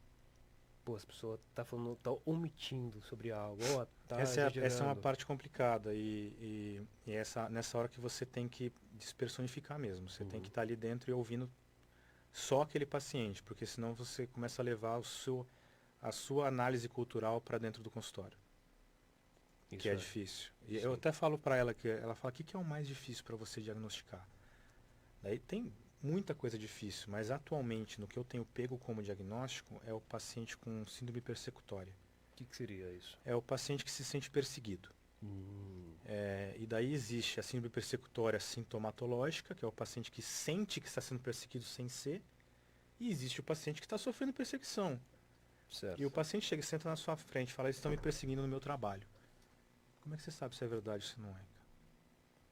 Pô, a pessoa tá falando, tá omitindo sobre algo, ó, tá Essa é uma exagerando. parte complicada e nessa hora que você tem que despersonificar mesmo. Você tem que estar ali dentro e ouvindo só aquele paciente, porque senão você começa a levar a sua análise cultural para dentro do consultório, Isso que é difícil. E eu Sim. até falo para ela que ela fala: o que é o mais difícil para você diagnosticar? Daí tem muita coisa difícil, mas atualmente no que eu tenho pego como diagnóstico é o paciente com síndrome persecutória. O que seria isso? É o paciente que se sente perseguido. E daí existe a síndrome persecutória sintomatológica, que é o paciente que sente que está sendo perseguido sem ser, e existe o paciente que está sofrendo perseguição. Certo. E o paciente chega e senta na sua frente e fala: eles estão me perseguindo no meu trabalho. Como é que você sabe se é verdade ou se não é?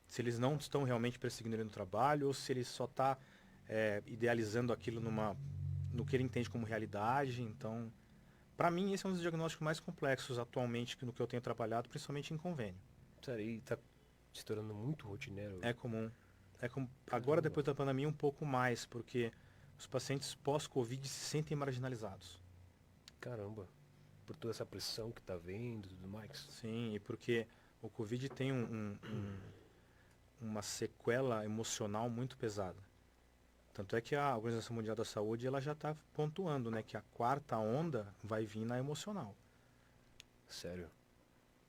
Se eles não estão realmente perseguindo ele no trabalho, ou se ele só está idealizando aquilo no que ele entende como realidade. Então, para mim, esse é um dos diagnósticos mais complexos atualmente no que eu tenho trabalhado, principalmente em convênio. Sério, e tá se tornando muito rotineiro. É comum. Agora, depois da pandemia, um pouco mais, porque os pacientes pós-Covid se sentem marginalizados. Caramba. Por toda essa pressão que tá vendo e tudo mais. Sim, e porque o Covid tem uma sequela emocional muito pesada. Tanto é que a Organização Mundial da Saúde ela já está pontuando, né, que a quarta onda vai vir na emocional. Sério.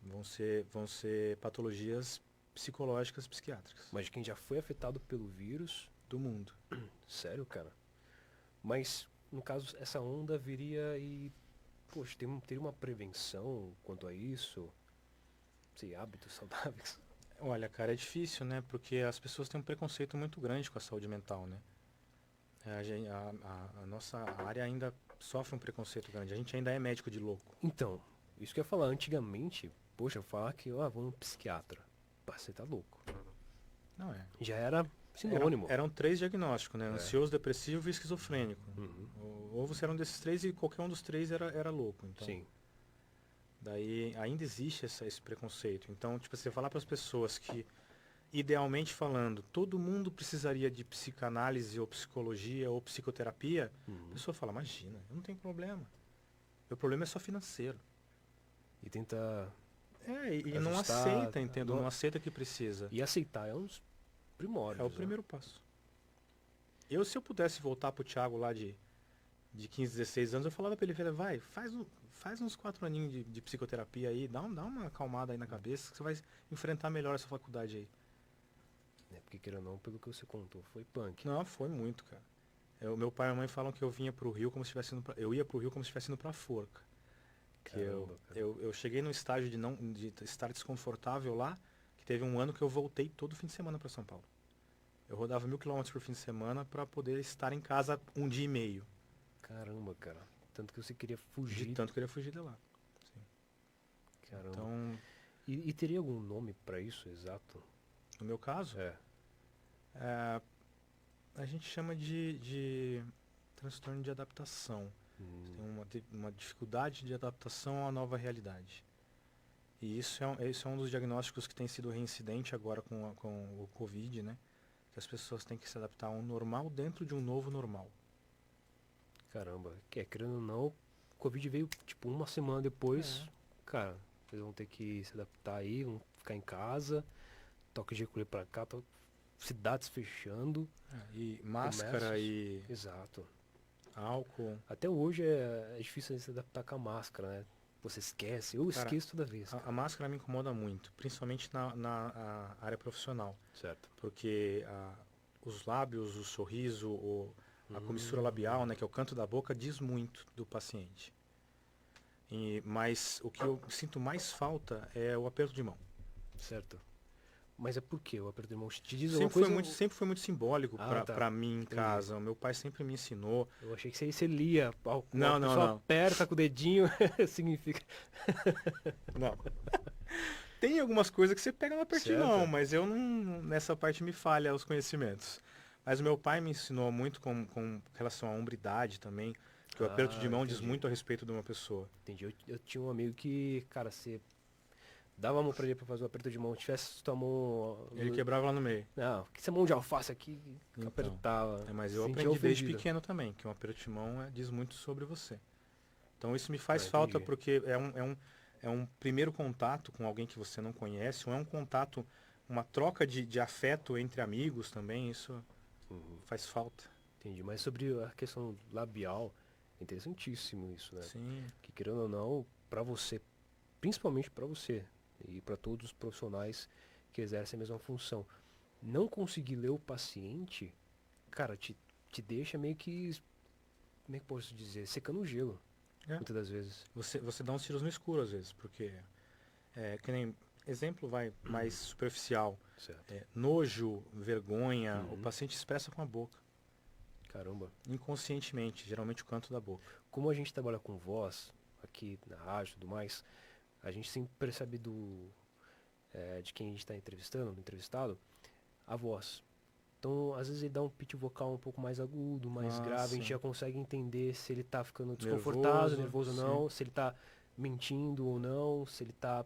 Vão ser patologias psicológicas, psiquiátricas Mas de quem já foi afetado pelo vírus, do mundo. sério, cara. Mas, no caso, essa onda viria e, poxa, teria uma prevenção quanto a isso? Sei, hábitos saudáveis. Olha, cara, é difícil, né? Porque as pessoas têm um preconceito muito grande com a saúde mental, né? A nossa área ainda sofre um preconceito grande. A gente ainda é médico de louco. Então, isso que eu ia falar, antigamente, poxa, eu falar que, vou no psiquiatra. Pá, você tá louco. Não é. Já era sinônimo. Eram 3 diagnósticos, né? É. Ansioso, depressivo e esquizofrênico. Uhum. Ou você era um desses 3 e qualquer um dos 3 era louco. Então, Sim. daí ainda existe esse preconceito. Então, tipo, você falar para as pessoas que, idealmente falando, todo mundo precisaria de psicanálise ou psicologia ou psicoterapia, a Uhum. pessoa fala, imagina, eu não tenho problema. Meu problema é só financeiro. E tenta. E não Ajustar, aceita, entendo, não aceita que precisa. E aceitar é um dos primórdios. É o né? primeiro passo. Se eu pudesse voltar pro Thiago lá de 15, 16 anos, eu falava pra ele, vai, faz uns 4 aninhos de psicoterapia aí, dá uma acalmada aí na cabeça, que você vai enfrentar melhor essa faculdade aí. Porque queira ou não, pelo que você contou, foi punk. Não, foi muito, cara. Meu pai e a mãe falam que eu vinha pro Rio como se estivesse indo pra, eu ia pro Rio como se estivesse indo pra forca. Que Caramba, cara. eu cheguei num estágio de estar desconfortável lá, que teve um ano que eu voltei todo fim de semana para São Paulo. Eu rodava 1000 quilômetros por fim de semana para poder estar em casa um dia e meio. Caramba, cara. Tanto que você queria De fugir. tanto que eu ia fugir de lá. Sim. Caramba. Então, E teria algum nome pra isso exato? no meu caso, É. a gente chama de transtorno de adaptação. Hum, Tem uma dificuldade de adaptação à nova realidade. E isso é um dos diagnósticos que tem sido reincidente agora com o Covid, né? Que as pessoas têm que se adaptar a um normal dentro de um novo normal. caramba. Querendo ou não, o Covid veio tipo uma semana depois. Cara, vocês vão ter que se adaptar aí, vão ficar em casa. Toque de recolher pra cá, cidades fechando. E máscara Comércios. e Exato. álcool. Até hoje é difícil se adaptar com a máscara, né? Você esquece, eu Cara, esqueço toda vez. A máscara me incomoda muito, principalmente na área profissional. Certo. Porque os lábios, o sorriso, a comissura labial, né, que é o canto da boca, diz muito do paciente. Mas o que eu sinto mais falta é o aperto de mão. Certo. Mas é porque o aperto de mão te diz alguma coisa? Sempre foi muito simbólico Ah, tá. pra mim em Entendi. casa. O meu pai sempre me ensinou. Eu achei que você lia. Não, a não, pessoa não. aperta com o dedinho, significa. Não. Tem algumas coisas que você pega no aperto de Certo. mão, mas eu não. Nessa parte me falha os conhecimentos. Mas o meu pai me ensinou muito com relação à hombridade também. Que o aperto de mão diz Entendi. muito a respeito de uma pessoa. Entendi. Eu tinha um amigo que, cara, você dava a mão pra ele pra fazer o aperto de mão, tivesse tua mão. Ele quebrava lá no meio. Não, que essa mão de alface aqui Então, apertava. Mas eu sentia aprendi desde ofendido. pequeno também, que um aperto de mão diz muito sobre você. Então isso me faz Ah, falta entendi. porque é um primeiro contato com alguém que você não conhece, ou é um contato, uma troca de afeto entre amigos também, isso Uhum, faz falta. entendi. Mas sobre a questão labial, é interessantíssimo isso, né? Sim. Que querendo ou não, pra você, principalmente pra você e pra todos os profissionais que exercem a mesma função, não conseguir ler o paciente, cara, te deixa meio que, como é que posso dizer, secando o gelo, É. muitas das vezes. Você dá uns tiros no escuro às vezes, porque que nem exemplo vai mais superficial, Certo. nojo, vergonha, o Uhum. paciente expressa com a boca, Caramba. inconscientemente, geralmente o canto da boca. Como a gente trabalha com voz, aqui na rádio e tudo mais, a gente sempre percebe de quem a gente está entrevistando, do entrevistado, a voz. Então, às vezes ele dá um pitch vocal um pouco mais agudo, mais grave, a gente sim. já consegue entender se ele tá ficando desconfortável, nervoso ou sim. não, se ele tá mentindo ou não, se ele tá,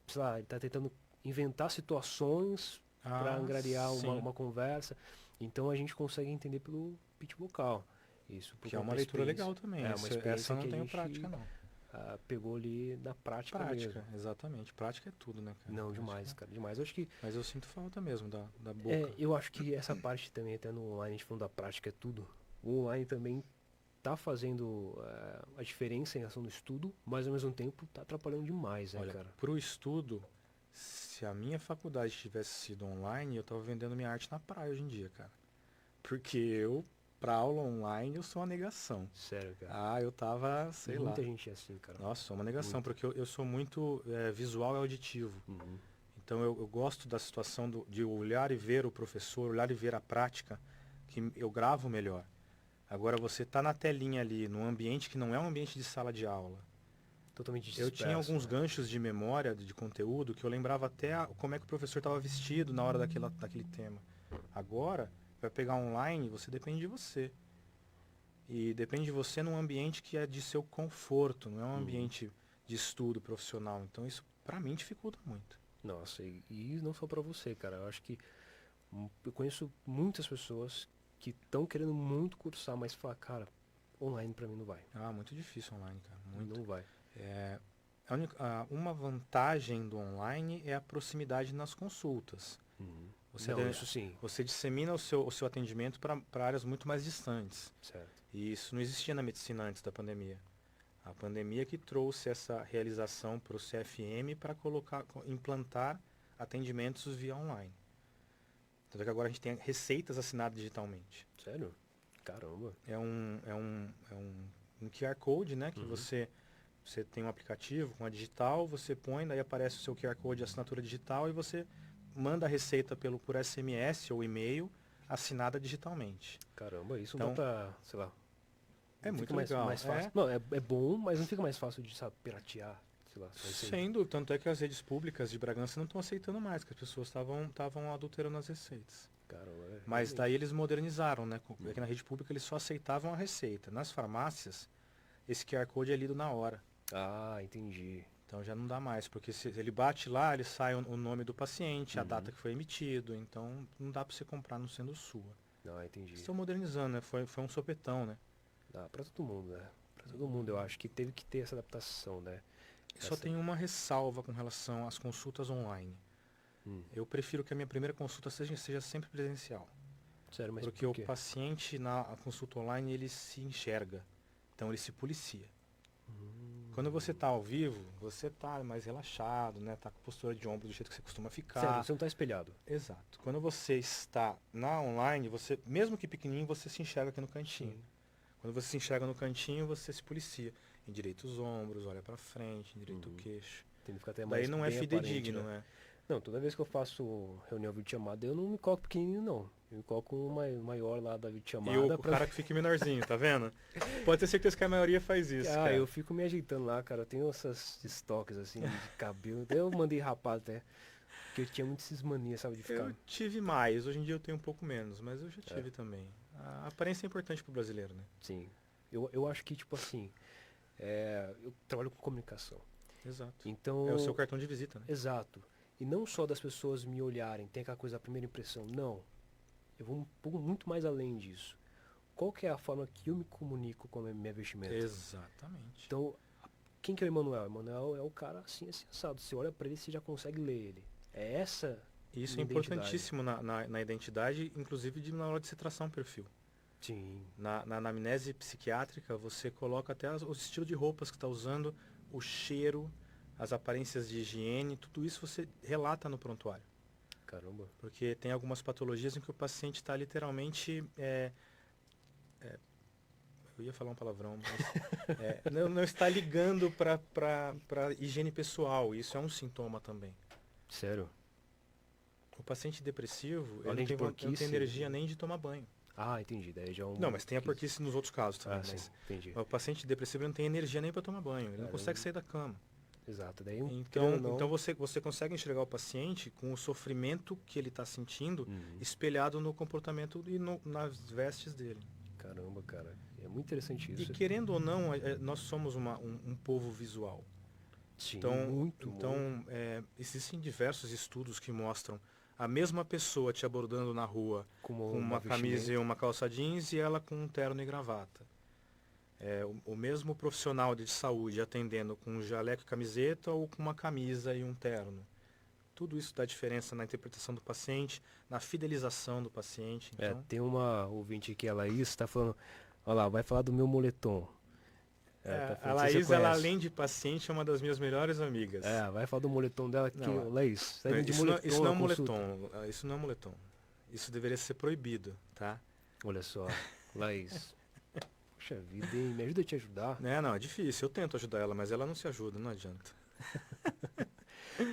sei lá, ele tá tentando inventar situações para angariar sim. uma conversa. Então a gente consegue entender pelo pitch vocal. Isso por Que é conta uma da leitura experiência. legal também. É uma experiência Essa eu não que a tenho gente prática, não. pegou ali na prática Prática, mesmo. exatamente. Prática é tudo, né, cara? Não, Prática demais, cara, demais. Eu acho que Mas eu sinto falta mesmo da boca. eu acho que essa parte também, até no online, a gente falando da prática é tudo. O online também tá fazendo a diferença em relação do estudo, mas ao mesmo tempo tá atrapalhando demais, né, Olha, cara? para o estudo, se a minha faculdade tivesse sido online, eu tava vendendo minha arte na praia hoje em dia, cara. Porque pra aula online, eu sou uma negação. Sério, cara. Ah, eu tava, sei lá. Muita gente é assim, cara. Nossa, sou uma negação, Muita. porque eu sou muito visual e auditivo. Uhum. Então eu gosto da situação de olhar e ver o professor, olhar e ver a prática, que eu gravo melhor. Agora você tá na telinha ali, num ambiente que não é um ambiente de sala de aula. Totalmente Eu tinha disperso, alguns né? ganchos de memória, de conteúdo, que eu lembrava até como é que o professor estava vestido na hora daquele tema. Agora, vai pegar online, você depende de você. E depende de você num ambiente que é de seu conforto, não é um Uhum. ambiente de estudo profissional. Então isso, pra mim, dificulta muito. Nossa, e não só pra você, cara. Eu acho que eu conheço muitas pessoas que estão querendo muito cursar, mas fala, cara, online pra mim não vai. Ah, muito difícil online, cara, muito. Não vai. É, uma vantagem do online é a proximidade nas consultas. Uhum. Você, Não, isso sim. você dissemina o seu atendimento para áreas muito mais distantes. Certo. E isso não existia na medicina antes da pandemia. A pandemia que trouxe essa realização para o CFM para implantar atendimentos via online. Tanto é que agora a gente tem receitas assinadas digitalmente. Sério? Caramba. É um QR Code, né? Que Uhum. você tem um aplicativo com a digital, você põe, daí aparece o seu QR Code de assinatura digital e você manda a receita por SMS ou e-mail assinada digitalmente. Caramba, isso não dá Então, pra, sei lá, é não fica muito legal. mais fácil. Não, é bom, mas não fica mais fácil de, sabe, piratear, sei lá, só receita. Sendo, tanto é que as redes públicas de Bragança não estão aceitando mais, que as pessoas estavam adulterando as receitas. Caramba, Mas daí realmente. eles modernizaram, né? Porque Uhum. na rede pública eles só aceitavam a receita. Nas farmácias, esse QR Code é lido na hora. Ah, entendi. Então já não dá mais, porque se ele bate lá, ele sai o nome do paciente, a data Uhum. que foi emitido, então não dá para você comprar não sendo sua. Ah, entendi. Estão modernizando, né? Foi um sopetão, né? Dá pra todo mundo, né? Pra todo mundo, eu acho que teve que ter essa adaptação, né? Só Essa. tem uma ressalva com relação às consultas online. Hum. Eu prefiro que a minha primeira consulta seja sempre presencial, Sério, mas porque por o quê? paciente na consulta online ele se enxerga, então ele se policia. Quando você está ao vivo, você está mais relaxado, né? Tá com postura de ombro do jeito que você costuma Sério, ficar. você não tá espelhado. Exato. Quando você está na online, você, mesmo que pequenininho, você se enxerga aqui no cantinho. Sim. Quando você se enxerga no cantinho, você se policia. Endireita os ombros, olha para frente, endireita o Uhum. queixo. Tem que ficar até Daí mais não é bem aparente, fidedigno, né? né? Não, toda vez que eu faço reunião videochamada, eu não me coloco pequenininho, não. Eu me coloco um maior lá da E o, videochamada o pra... cara que fica menorzinho, tá vendo? Pode ter certeza que a maioria faz isso, Ah, cara. eu fico me ajeitando lá, cara. Eu tenho essas estoques, assim, de cabelo. Daí eu mandei rapar até. Porque eu tinha muito esses manias, sabe, de Eu ficar... tive mais, hoje em dia eu tenho um pouco menos, mas eu já É, tive também. A aparência é importante pro brasileiro, né? sim. Eu acho que, tipo assim, eu trabalho com comunicação. Exato. É o seu Então, cartão de visita, né? exato. E não só das pessoas me olharem, tem aquela coisa da primeira impressão. Não. Eu vou um pouco muito mais além disso. Qual que é a forma que eu me comunico com a minha vestimenta? Exatamente. Então, quem que é o Emanuel? O Emanuel é o cara assim assado. Você olha pra ele, você já consegue ler ele. É essa E isso é minha identidade. importantíssimo na identidade, inclusive na hora de se traçar um perfil. Sim. Na anamnese psiquiátrica, você coloca até o estilo de roupas que está usando, o cheiro, as aparências de higiene, tudo isso você relata no prontuário. Caramba. Porque tem algumas patologias em que o paciente está literalmente. Eu ia falar um palavrão, mas. Não está ligando para higiene pessoal. Isso é um sintoma também. Sério. O paciente depressivo, ele Além de não tem porquice. energia nem de tomar banho. Ah, entendi. Daí já é Não, um. mas tem a porquice nos outros casos também. Ah, sim. Mas Entendi. o paciente depressivo ele não tem energia nem para tomar banho. Ele não consegue Caramba. sair da cama. Exato. Daí, querendo ou Então não. você consegue enxergar o paciente com o sofrimento que ele está sentindo Uhum. espelhado no comportamento e nas vestes dele. Caramba, cara. É muito interessante E isso. querendo ou não, nós somos um povo visual. Sim, Então, muito, então muito. existem diversos estudos que mostram a mesma pessoa te abordando na rua Como com uma uma camisa e vestimenta. uma calça jeans e ela com um terno e gravata. O mesmo profissional de saúde atendendo com um jaleco e camiseta ou com uma camisa e um terno. Tudo isso dá diferença na interpretação do paciente, na fidelização do paciente. Então, Tem uma ouvinte que ela está falando, Olha lá, vai falar do meu moletom. Tá A falando que você Laís, ela conhece. além de paciente, é uma das minhas melhores amigas. Vai falar do moletom dela que, Não, Laís, você tá indo de isso moletom não é na um consulta. moletom. Isso não é um moletom. Isso deveria ser proibido, tá? Olha só, Laís. Poxa vida, hein? Me ajuda a te ajudar. Não, é difícil. Eu tento ajudar ela, mas ela não se ajuda, não adianta.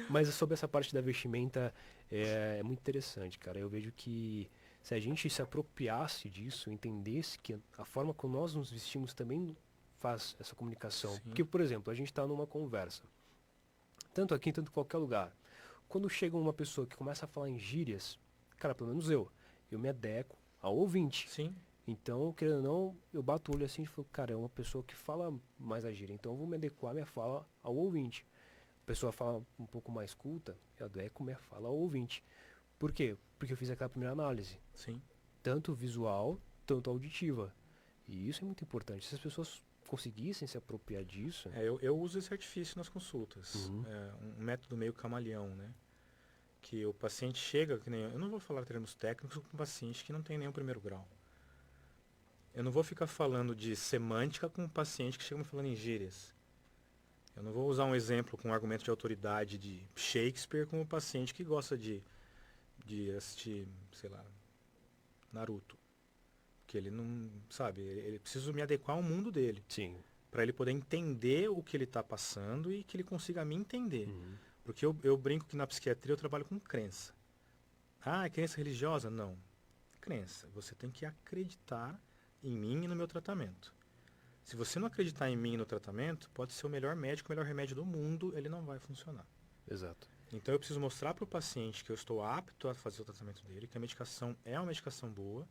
Mas sobre essa parte da vestimenta, é muito interessante, cara. Eu vejo que se a gente se apropriasse disso, entendesse que a forma como nós nos vestimos também faz essa comunicação. Sim, Porque, por exemplo, a gente está numa conversa, tanto aqui, tanto em qualquer lugar. Quando chega uma pessoa que começa a falar em gírias, cara, pelo menos eu me adequo ao ouvinte. sim, Então, querendo ou não, eu bato o olho assim e falo, cara, é uma pessoa que fala mais a gíria, então eu vou me adequar minha fala ao ouvinte. A pessoa fala um pouco mais culta, eu adequo minha fala ao ouvinte. Por quê? Porque eu fiz aquela primeira análise, sim. tanto visual, tanto auditiva. E isso é muito importante. Se as pessoas conseguissem se apropriar disso. Eu uso esse artifício nas consultas. Uhum. Um método meio camaleão, né? Que o paciente chega, que nem eu não vou falar termos técnicos com um paciente que não tem nenhum primeiro grau. Eu não vou ficar falando de semântica com um paciente que chega me falando em gírias. Eu não vou usar um exemplo com um argumento de autoridade de Shakespeare com um paciente que gosta de assistir, sei lá, Naruto. Que ele não, sabe, ele precisa me adequar ao mundo dele. Sim. Para ele poder entender o que ele está passando e que ele consiga me entender. Uhum. Porque eu brinco que na psiquiatria eu trabalho com crença. Ah, é crença religiosa? Não. Crença. Você tem que acreditar em mim e no meu tratamento. Se você não acreditar em mim e no tratamento, pode ser o melhor médico, o melhor remédio do mundo, ele não vai funcionar. Exato. Então eu preciso mostrar para o paciente que eu estou apto a fazer o tratamento dele, que a medicação é uma medicação boa,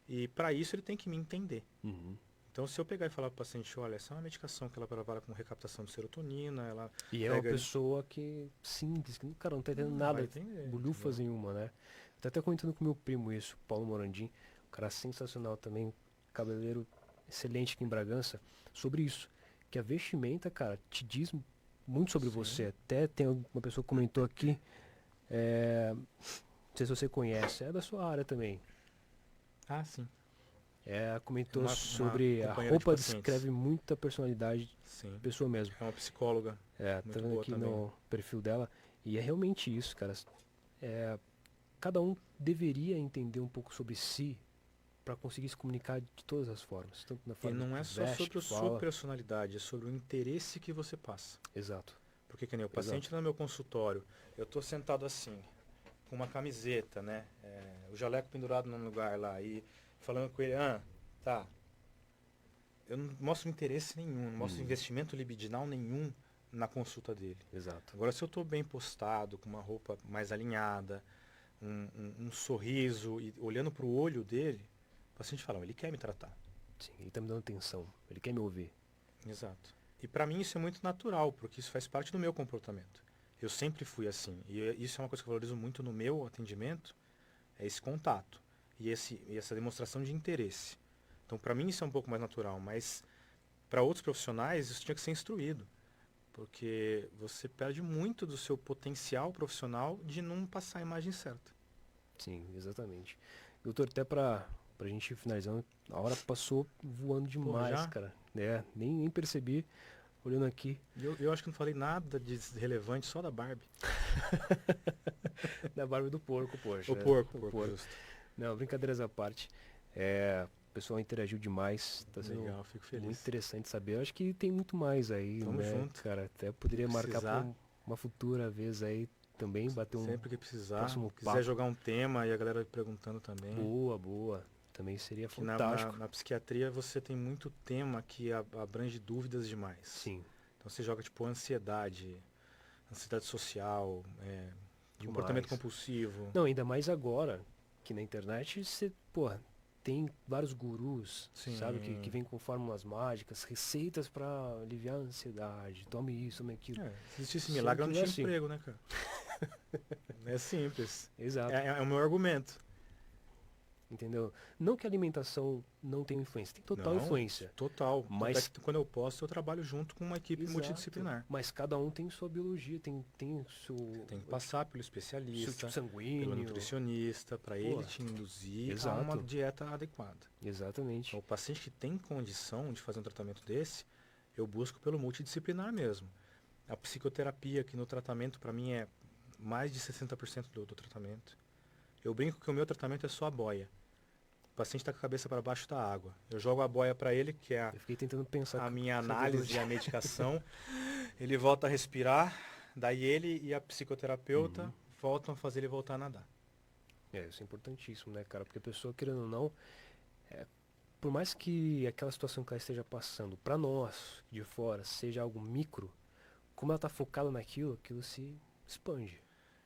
e para isso ele tem que me entender. Uhum. Então, se eu pegar e falar para o paciente, olha, essa é uma medicação que ela trabalha com recaptação de serotonina, ela E é uma pessoa que simples, que cara, não tá entendendo nada, entender, bulhufas nenhuma, né? Tô até comentando com meu primo isso, Paulo Morandim, um cara sensacional também, cabeleireiro excelente aqui em Bragança, sobre isso. Que a vestimenta, cara, te diz muito sobre Sim. você. Até tem uma pessoa que comentou aqui, não sei se você conhece, é da sua área também. Ah, sim. Comentou Uma sobre a companheira de roupa pacientes. descreve muita personalidade Sim. da pessoa mesmo. É uma psicóloga. Tá Muito vendo boa aqui também. no perfil dela. E é realmente isso, cara. Cada um deveria entender um pouco sobre si para conseguir se comunicar de todas as formas. Tanto na E forma não é que só veste, sobre a sua fala. personalidade, é sobre o interesse que você passa. Exato. Porque que nem o paciente no meu consultório, eu estou sentado assim, com uma camiseta, né? O jaleco pendurado num lugar lá, e falando com ele, tá. Eu não mostro interesse nenhum, não mostro investimento libidinal nenhum na consulta dele. Exato. Agora, se eu estou bem postado, com uma roupa mais alinhada, um sorriso, e olhando para o olho dele, o paciente fala, ele quer me tratar. Sim, ele tá me dando atenção. Ele quer me ouvir. Exato. E para mim isso é muito natural, porque isso faz parte do meu comportamento. Eu sempre fui assim. E isso é uma coisa que eu valorizo muito no meu atendimento, é esse contato. E essa demonstração de interesse. Então, para mim isso é um pouco mais natural, mas para outros profissionais isso tinha que ser instruído. Porque você perde muito do seu potencial profissional de não passar a imagem certa. Sim, exatamente. Doutor, até pra gente finalizando, a hora passou voando demais, já? cara. Nem percebi, olhando aqui. Eu acho que não falei nada de relevante, só da Barbie. Da barba do porco, poxa. O porco, justo. Não, brincadeiras à parte. O pessoal interagiu demais. Tá sendo Legal, fico feliz. muito interessante saber. Eu acho que tem muito mais aí, Tamo né, junto. cara? Até poderia marcar Precisar. pra uma futura vez aí também, bater um Sempre que precisar, próximo quiser papo. jogar um tema e a galera perguntando também. Boa. Também seria Que fantástico. na psiquiatria você tem muito tema que abrange dúvidas demais. Sim, Então você joga tipo ansiedade social, comportamento demais. compulsivo. Não, ainda mais agora, que na internet você, porra, tem vários gurus, Sim. sabe, que vêm com fórmulas mágicas, receitas pra aliviar a ansiedade, tome isso, tome aquilo. Se existisse Sempre milagre, eu não é tinha assim. emprego, né, cara? É simples. Exato. É o meu argumento. entendeu? Não que a alimentação não tenha influência, tem total Não, influência. total. Tanto é Mas, que quando eu posso, eu trabalho junto com uma equipe exato, multidisciplinar. mas cada um tem sua biologia, tem o seu, Tem que passar pelo seu especialista, tipo pelo sanguíneo. nutricionista, para Pô, ele te induzir a exato. uma dieta adequada. Exatamente. Então, o paciente que tem condição de fazer um tratamento desse, eu busco pelo multidisciplinar mesmo. A psicoterapia, que no tratamento, para mim, é mais de 60% do tratamento. Eu brinco que o meu tratamento é só a boia. O paciente está com a cabeça para baixo da água. Eu jogo a boia para ele, que é Eu fiquei tentando pensar a minha essa análise e biologia. a medicação. Ele volta a respirar, daí ele e a psicoterapeuta voltam a fazer ele voltar a nadar. Isso é importantíssimo, né, cara? Porque a pessoa, querendo ou não, por mais que aquela situação que ela esteja passando, pra nós, de fora, seja algo micro, como ela tá focada naquilo, aquilo se expande.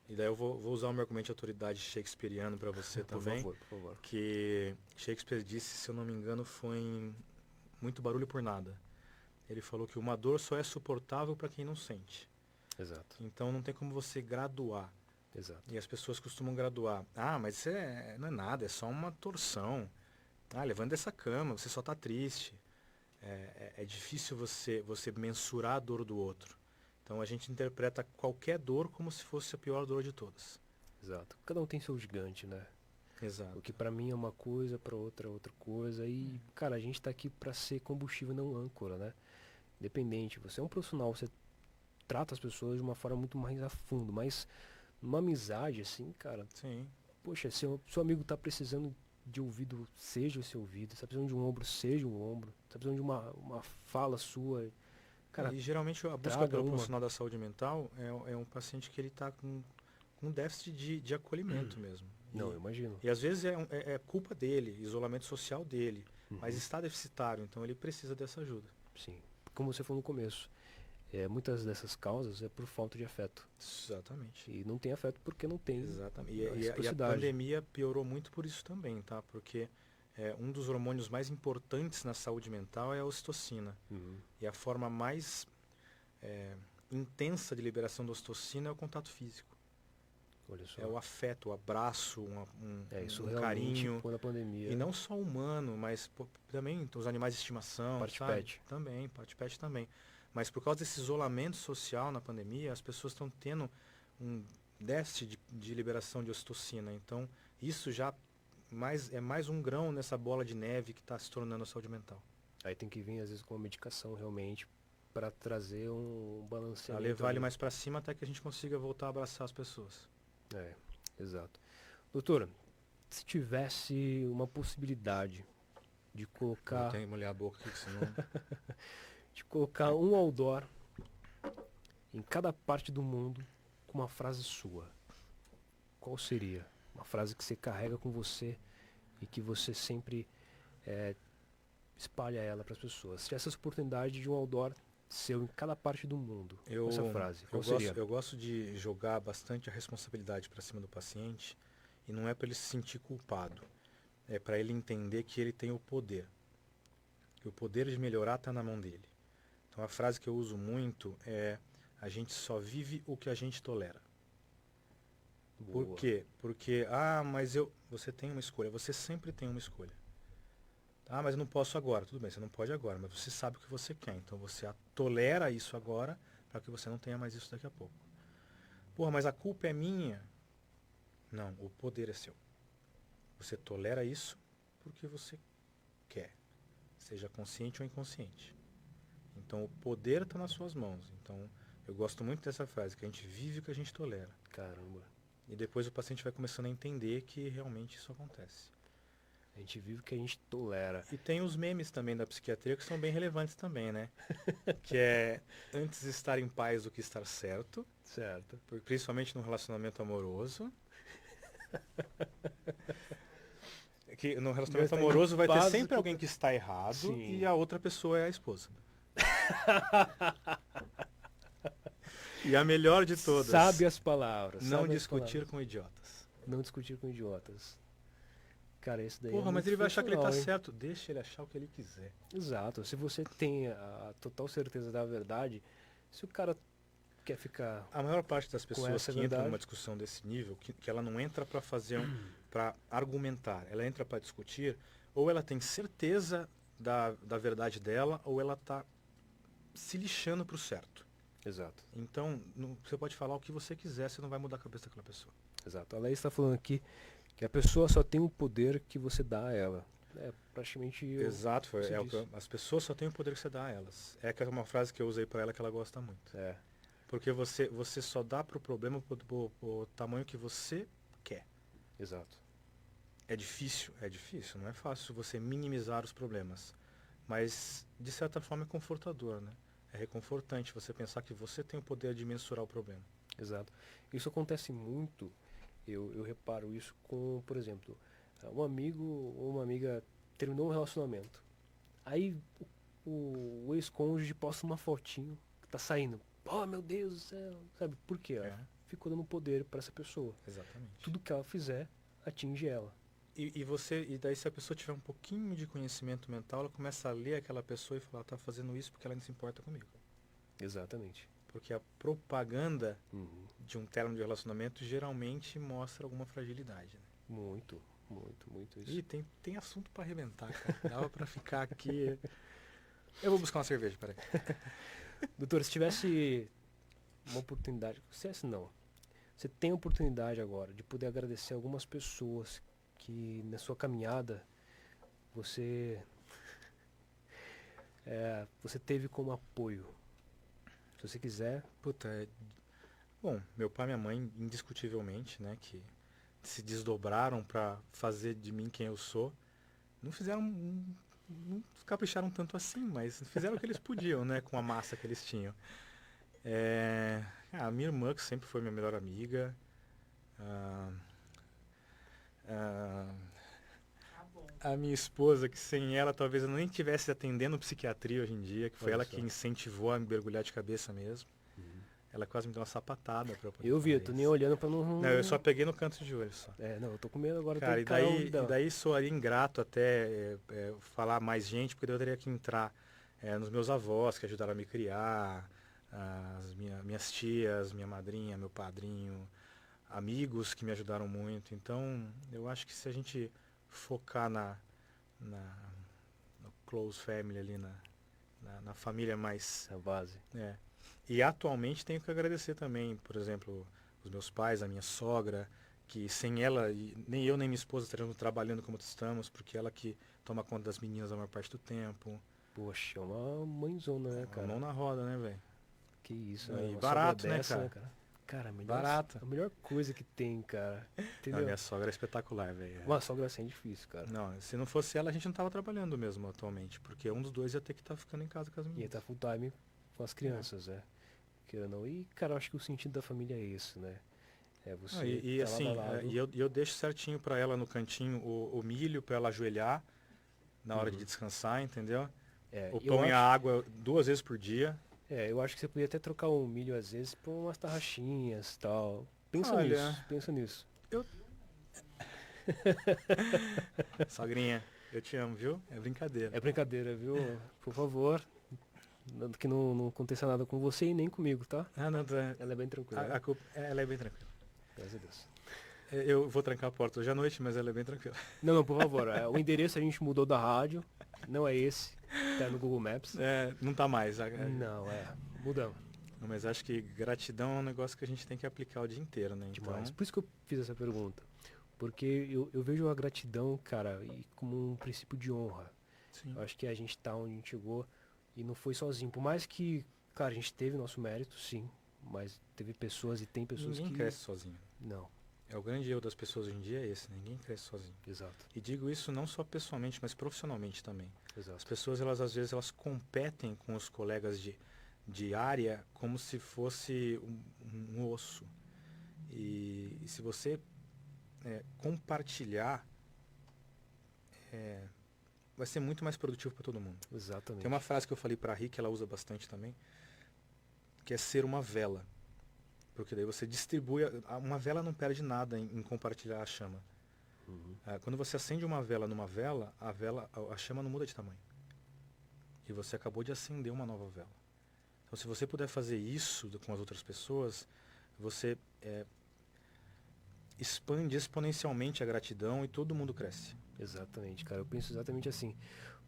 E daí eu vou usar o meu argumento de autoridade shakespeariano para você também. Por favor. Que Shakespeare disse, se eu não me engano, foi em Muito Barulho por Nada. Ele falou que uma dor só é suportável para quem não sente. Exato, Então não tem como você graduar. exato. E as pessoas costumam graduar. Ah, mas isso não é nada, é só uma torção. Ah, levanta dessa cama, você só está triste. É difícil você mensurar a dor do outro. Então a gente interpreta qualquer dor como se fosse a pior dor de todas. Exato. Cada um tem seu gigante, né? Exato. O que pra mim é uma coisa, pra outra é outra coisa. E, cara, a gente tá aqui pra ser combustível, não âncora, né? Independente. Você é um profissional, você trata as pessoas de uma forma muito mais a fundo. Mas numa amizade, assim, cara, Sim. poxa, se o seu amigo tá precisando de ouvido, seja o seu ouvido. Se tá precisando de um ombro, seja um ombro. Se tá precisando de uma fala sua, cara, E geralmente a busca traga pelo uma. profissional da saúde mental é um paciente que ele está com um déficit de acolhimento mesmo. Não, eu imagino. E às vezes é culpa dele, isolamento social dele, mas Uhum. está deficitário, então ele precisa dessa ajuda. Sim. Como você falou no começo, muitas dessas causas é por falta de afeto. Exatamente. E não tem afeto porque não tem Exatamente. a E a reciprocidade. pandemia piorou muito por isso também, tá? Porque um dos hormônios mais importantes na saúde mental é a ocitocina. Uhum. E a forma mais intensa de liberação da ocitocina é o contato físico. Olha só. É o afeto, o abraço, Isso um realmente, carinho. quando a pandemia. E não só humano, mas também os animais de estimação, Parte sabe? pet. Também, parte pet também. Mas por causa desse isolamento social na pandemia, as pessoas estão tendo um déficit de liberação de ocitocina. Então, isso já é mais um grão nessa bola de neve que está se tornando a saúde mental. Aí tem que vir, às vezes, com uma medicação realmente para trazer um Para balanceamento. levar ele ali. mais para cima até que a gente consiga voltar a abraçar as pessoas. Exato. Doutora, se tivesse uma possibilidade de colocar, Tem que molhar a boca aqui, senão... um outdoor em cada parte do mundo com uma frase sua, qual seria? Uma frase que você carrega com você e que você sempre espalha ela para as pessoas. Se tivesse essa oportunidade de um outdoor seu em cada parte do mundo, com essa frase, qual seria? Eu gosto de jogar bastante a responsabilidade para cima do paciente e não é para ele se sentir culpado. É para ele entender que ele tem o poder. Que o poder de melhorar está na mão dele. Então a frase que eu uso muito é: a gente só vive o que a gente tolera. Boa. Por quê? Porque, mas você tem uma escolha, você sempre tem uma escolha. Ah, mas eu não posso agora. Tudo bem, você não pode agora, mas você sabe o que você quer. Então você tolera isso agora para que você não tenha mais isso daqui a pouco. Porra, mas a culpa é minha. Não, o poder é seu. Você tolera isso porque você quer, seja consciente ou inconsciente. Então o poder está nas suas mãos. Então eu gosto muito dessa frase, que a gente vive o que a gente tolera. Caramba. E depois o paciente vai começando a entender que realmente isso acontece. A gente vive o que a gente tolera. E tem os memes também da psiquiatria que são bem relevantes também, né? Que é antes estar em paz do que estar certo, Certo. principalmente no relacionamento amoroso. Que no relacionamento Estar em amoroso vai ter paz sempre do que- alguém que está errado. Sim. E a outra pessoa é a esposa. E a melhor de todas, Sabe as palavras. não sabe as discutir palavras. com idiotas. Não discutir com idiotas. Cara, esse daí Porra, é mas muito ele vai achar que ele tá funcional, hein? certo. Deixa ele achar o que ele quiser. Exato. Se você tem a total certeza da verdade, se o cara quer ficar... A maior parte das pessoas essa que entram verdade. numa discussão desse nível, que ela não entra para fazer para argumentar, ela entra para discutir, ou ela tem certeza da verdade dela, ou ela está se lixando para o certo. Exato. Então, você pode falar o que você quiser, você não vai mudar a cabeça daquela pessoa. Exato. A Laís está falando aqui que a pessoa só tem o poder que você dá a ela. É praticamente Exato, você disse. as pessoas só têm o poder que você dá a elas. É uma frase que eu usei para ela que ela gosta muito. É, Porque você só dá pro problema o tamanho que você quer. exato. É difícil, não é fácil você minimizar os problemas. Mas, de certa forma, é confortador, né? É reconfortante você pensar que você tem o poder de mensurar o problema. Exato. Isso acontece muito, eu reparo isso com, por exemplo, um amigo ou uma amiga terminou um relacionamento. Aí o ex-cônjuge posta uma fotinho que tá saindo. Oh, meu Deus do céu. Sabe por quê? Ela É, ficou dando poder para essa pessoa. exatamente. Tudo que ela fizer atinge ela. E daí se a pessoa tiver um pouquinho de conhecimento mental, ela começa a ler aquela pessoa e falar, tá fazendo isso porque ela não se importa comigo. Exatamente. Porque a propaganda Uhum. de um término de relacionamento geralmente mostra alguma fragilidade, né? Muito, muito isso. E tem assunto para arrebentar, cara. Dava para ficar aqui. Eu vou buscar uma cerveja, peraí. Doutor, se tivesse uma oportunidade, se não, você tem a oportunidade agora de poder agradecer algumas pessoas que na sua caminhada você você teve como apoio. Se você quiser, Puta, bom, meu pai e minha mãe, indiscutivelmente, né, que se desdobraram para fazer de mim quem eu sou. Não fizeram, não capricharam tanto assim, mas fizeram o que eles podiam, né, com a massa que eles tinham. A minha irmã, que sempre foi minha melhor amiga. ah, ah, a minha esposa, que sem ela talvez eu nem estivesse atendendo psiquiatria hoje em dia, que foi olha ela só. que incentivou a me mergulhar de cabeça mesmo. Ela quase me deu uma sapatada pra eu poder Eu vi, eu falar tô nem isso. olhando pra não. Não, eu só peguei no canto de olho só. Não, eu tô com medo agora, eu tô Cara, encarando o e vidão. daí soaria ingrato até falar mais gente, porque daí eu teria que entrar nos meus avós que ajudaram a me criar, minhas tias, minha madrinha, meu padrinho, amigos que me ajudaram muito. Então, eu acho que se a gente focar no close family ali, na família mais. A base. É. E atualmente tenho que agradecer também, por exemplo, os meus pais, a minha sogra, que sem ela, nem eu nem minha esposa estaríamos trabalhando como estamos, porque ela que toma conta das meninas a maior parte do tempo. Poxa, é uma mãezona, né, Uma cara? mão na roda, né, velho? Que isso, E né? Uma barato, sogra né, dessa, cara? cara? Cara, Barato. a melhor coisa que tem, cara. A Entendeu? minha sogra é espetacular, velho. Uma sogra assim é difícil, cara. Não, se não fosse ela, a gente não tava trabalhando mesmo atualmente, porque um dos dois ia ter que estar ficando em casa com as E meninas. tá full time com as crianças, né? Querendo ou não. E, cara, eu acho que o sentido da família é esse, né? É Não, você e tá assim, lado a lado. eu deixo certinho pra ela no cantinho o milho pra ela ajoelhar na hora de Uhum. descansar, entendeu? O Eu pão e a acho, água 2 vezes por dia. eu acho que você podia até trocar o milho às vezes por umas tarraxinhas e tal. Olha, Pensa nisso. eu. Sogrinha, eu te amo, viu? É brincadeira. É brincadeira, viu? Por favor, que não aconteça nada com você e nem comigo, tá? Ah, não, Ela é bem tranquila, né? ela é bem tranquila. Graças a Deus. Eu vou trancar a porta hoje à noite, mas ela é bem tranquila. Não, por favor. O endereço a gente mudou da rádio. Não é esse. Tá no Google Maps. Não tá mais. Não, mudamos. Não, mas acho que gratidão é um negócio que a gente tem que aplicar o dia inteiro, né? Então, Demais. Por isso que eu fiz essa pergunta. Porque eu vejo a gratidão, cara, como um princípio de honra. sim. Eu acho que a gente tá onde a gente chegou e não foi sozinho. Por mais que, cara, a gente teve nosso mérito, sim. Mas teve pessoas e tem pessoas Ninguém que... cresce sozinho. Não, É o grande erro das pessoas hoje em dia é esse, né? Ninguém cresce sozinho. exato. E digo isso não só pessoalmente, mas profissionalmente também. As Exato. pessoas, elas às vezes, elas competem com os colegas de área como se fosse um osso. E se você compartilhar, vai ser muito mais produtivo para todo mundo. Exatamente. Tem uma frase que eu falei para a Rick, ela usa bastante também, que é ser uma vela. Porque daí você distribui. Uma vela não perde nada em compartilhar a chama. Uhum. Quando você acende uma vela numa vela, a chama não muda de tamanho. E você acabou de acender uma nova vela. Então, se você puder fazer isso com as outras pessoas, você expande exponencialmente a gratidão e todo mundo cresce. Exatamente, cara. Eu penso exatamente assim.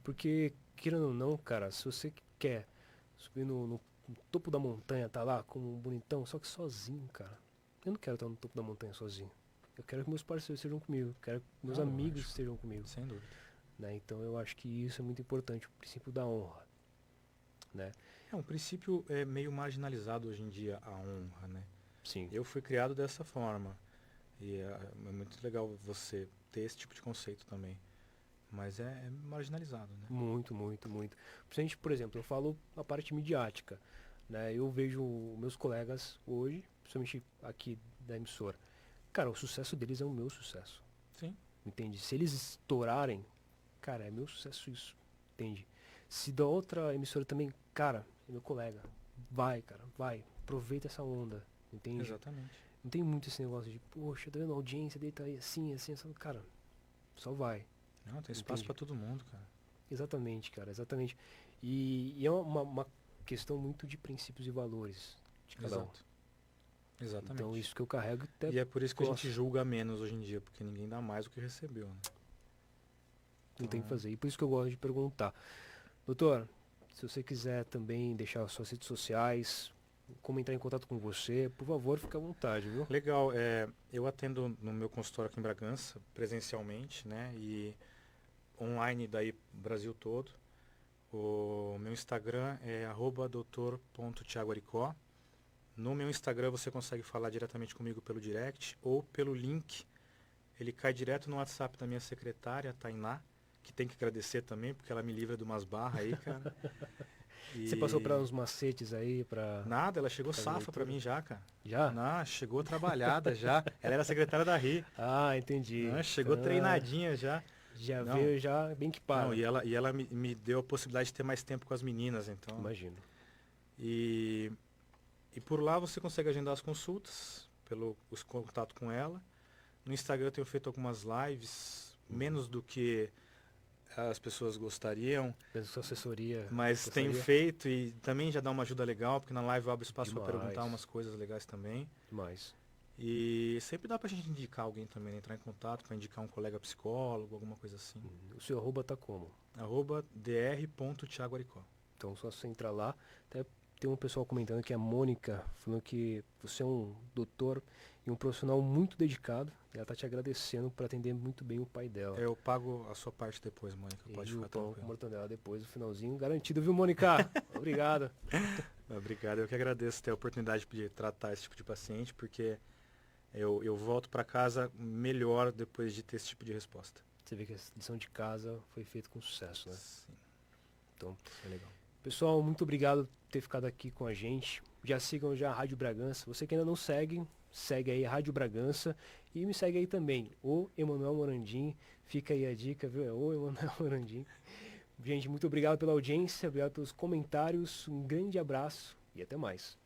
Porque, querendo ou não, cara, se você quer subir no topo da montanha, tá lá como um bonitão, só que sozinho, cara. Eu não quero estar no topo da montanha sozinho. Eu quero que meus parceiros estejam comigo, quero que meus amigos Lógico, estejam comigo, sem dúvida. né? Então eu acho que isso é muito importante, o princípio da honra, né? É um princípio meio marginalizado hoje em dia, a honra, né? Sim, Eu fui criado dessa forma. E é muito legal você ter esse tipo de conceito também. Mas é marginalizado, né? muito, muito, muito. Principalmente, por exemplo, eu falo a parte midiática, né? Eu vejo meus colegas hoje, principalmente aqui da emissora, cara, o sucesso deles é o meu sucesso, Sim, entende? Se eles estourarem, cara, é meu sucesso isso, entende? Se da outra emissora também, cara, é meu colega, vai, cara, vai, aproveita essa onda, entende? exatamente. Não tem muito esse negócio de, poxa, tá vendo a audiência dele tá aí assim, assim, assim, cara, só vai, Não, tem espaço entende? para todo mundo, cara. Exatamente, cara, exatamente. E é uma questão muito de princípios e valores de cada um. Exato. Então Exatamente. isso que eu carrego até E é por isso que a gente gosto, julga menos hoje em dia, porque ninguém dá mais do que recebeu, né? não tem que Então, fazer. E por isso que eu gosto de perguntar. Doutor, se você quiser também deixar suas redes sociais, como entrar em contato com você, por favor, fique à vontade, viu? legal. Eu atendo no meu consultório aqui em Bragança, presencialmente, né? E online daí Brasil todo. O meu Instagram é @doutor.thiagoaricó. No meu Instagram você consegue falar diretamente comigo pelo direct ou pelo link. Ele cai direto no WhatsApp da minha secretária, Tainá, que tem que agradecer também, porque ela me livra de umas barras aí, cara. Você passou para E uns macetes aí para nada, ela chegou fazer safa pra leitura? mim já, cara. Já? Não, chegou trabalhada já. Ela era secretária da RI. Ah, entendi. Não, chegou Então, treinadinha já. já Não, veio já bem que não, para. e ela me deu a possibilidade de ter mais tempo com as meninas, então. Imagino. E, e por lá você consegue agendar as consultas, pelo os contato com ela. No Instagram eu tenho feito algumas lives, menos do que as pessoas gostariam, Penso sua assessoria mas tenho gostaria? feito e também já dá uma ajuda legal, porque na live eu abro espaço para perguntar Demais, umas coisas legais também. demais. E sempre dá pra gente indicar alguém também, né? Entrar em contato para indicar um colega psicólogo, alguma coisa assim. O seu arroba tá como? @dr.thiagoaricó. Então só você entrar lá. Até tem um pessoal comentando que a Mônica falando que você é um doutor e um profissional muito dedicado. E ela tá te agradecendo por atender muito bem o pai dela. Eu pago a sua parte depois, Mônica, pode E o ficar pão com tranquilo. mortandela depois, no finalzinho. Garantido, viu, Mônica? Obrigado. Obrigado, eu que agradeço ter a oportunidade de tratar esse tipo de paciente, porque eu volto para casa melhor depois de ter esse tipo de resposta. Você vê que a lição de casa foi feita com sucesso, né? Sim, Então, isso é legal. pessoal, muito obrigado por ter ficado aqui com a gente. Já sigam já a Rádio Bragança. Você que ainda não segue, segue aí a Rádio Bragança. E me segue aí também, o Emanuel Morandim. Fica aí a dica, viu? É o Emanuel Morandim. Gente, muito obrigado pela audiência, obrigado pelos comentários. Um grande abraço e até mais.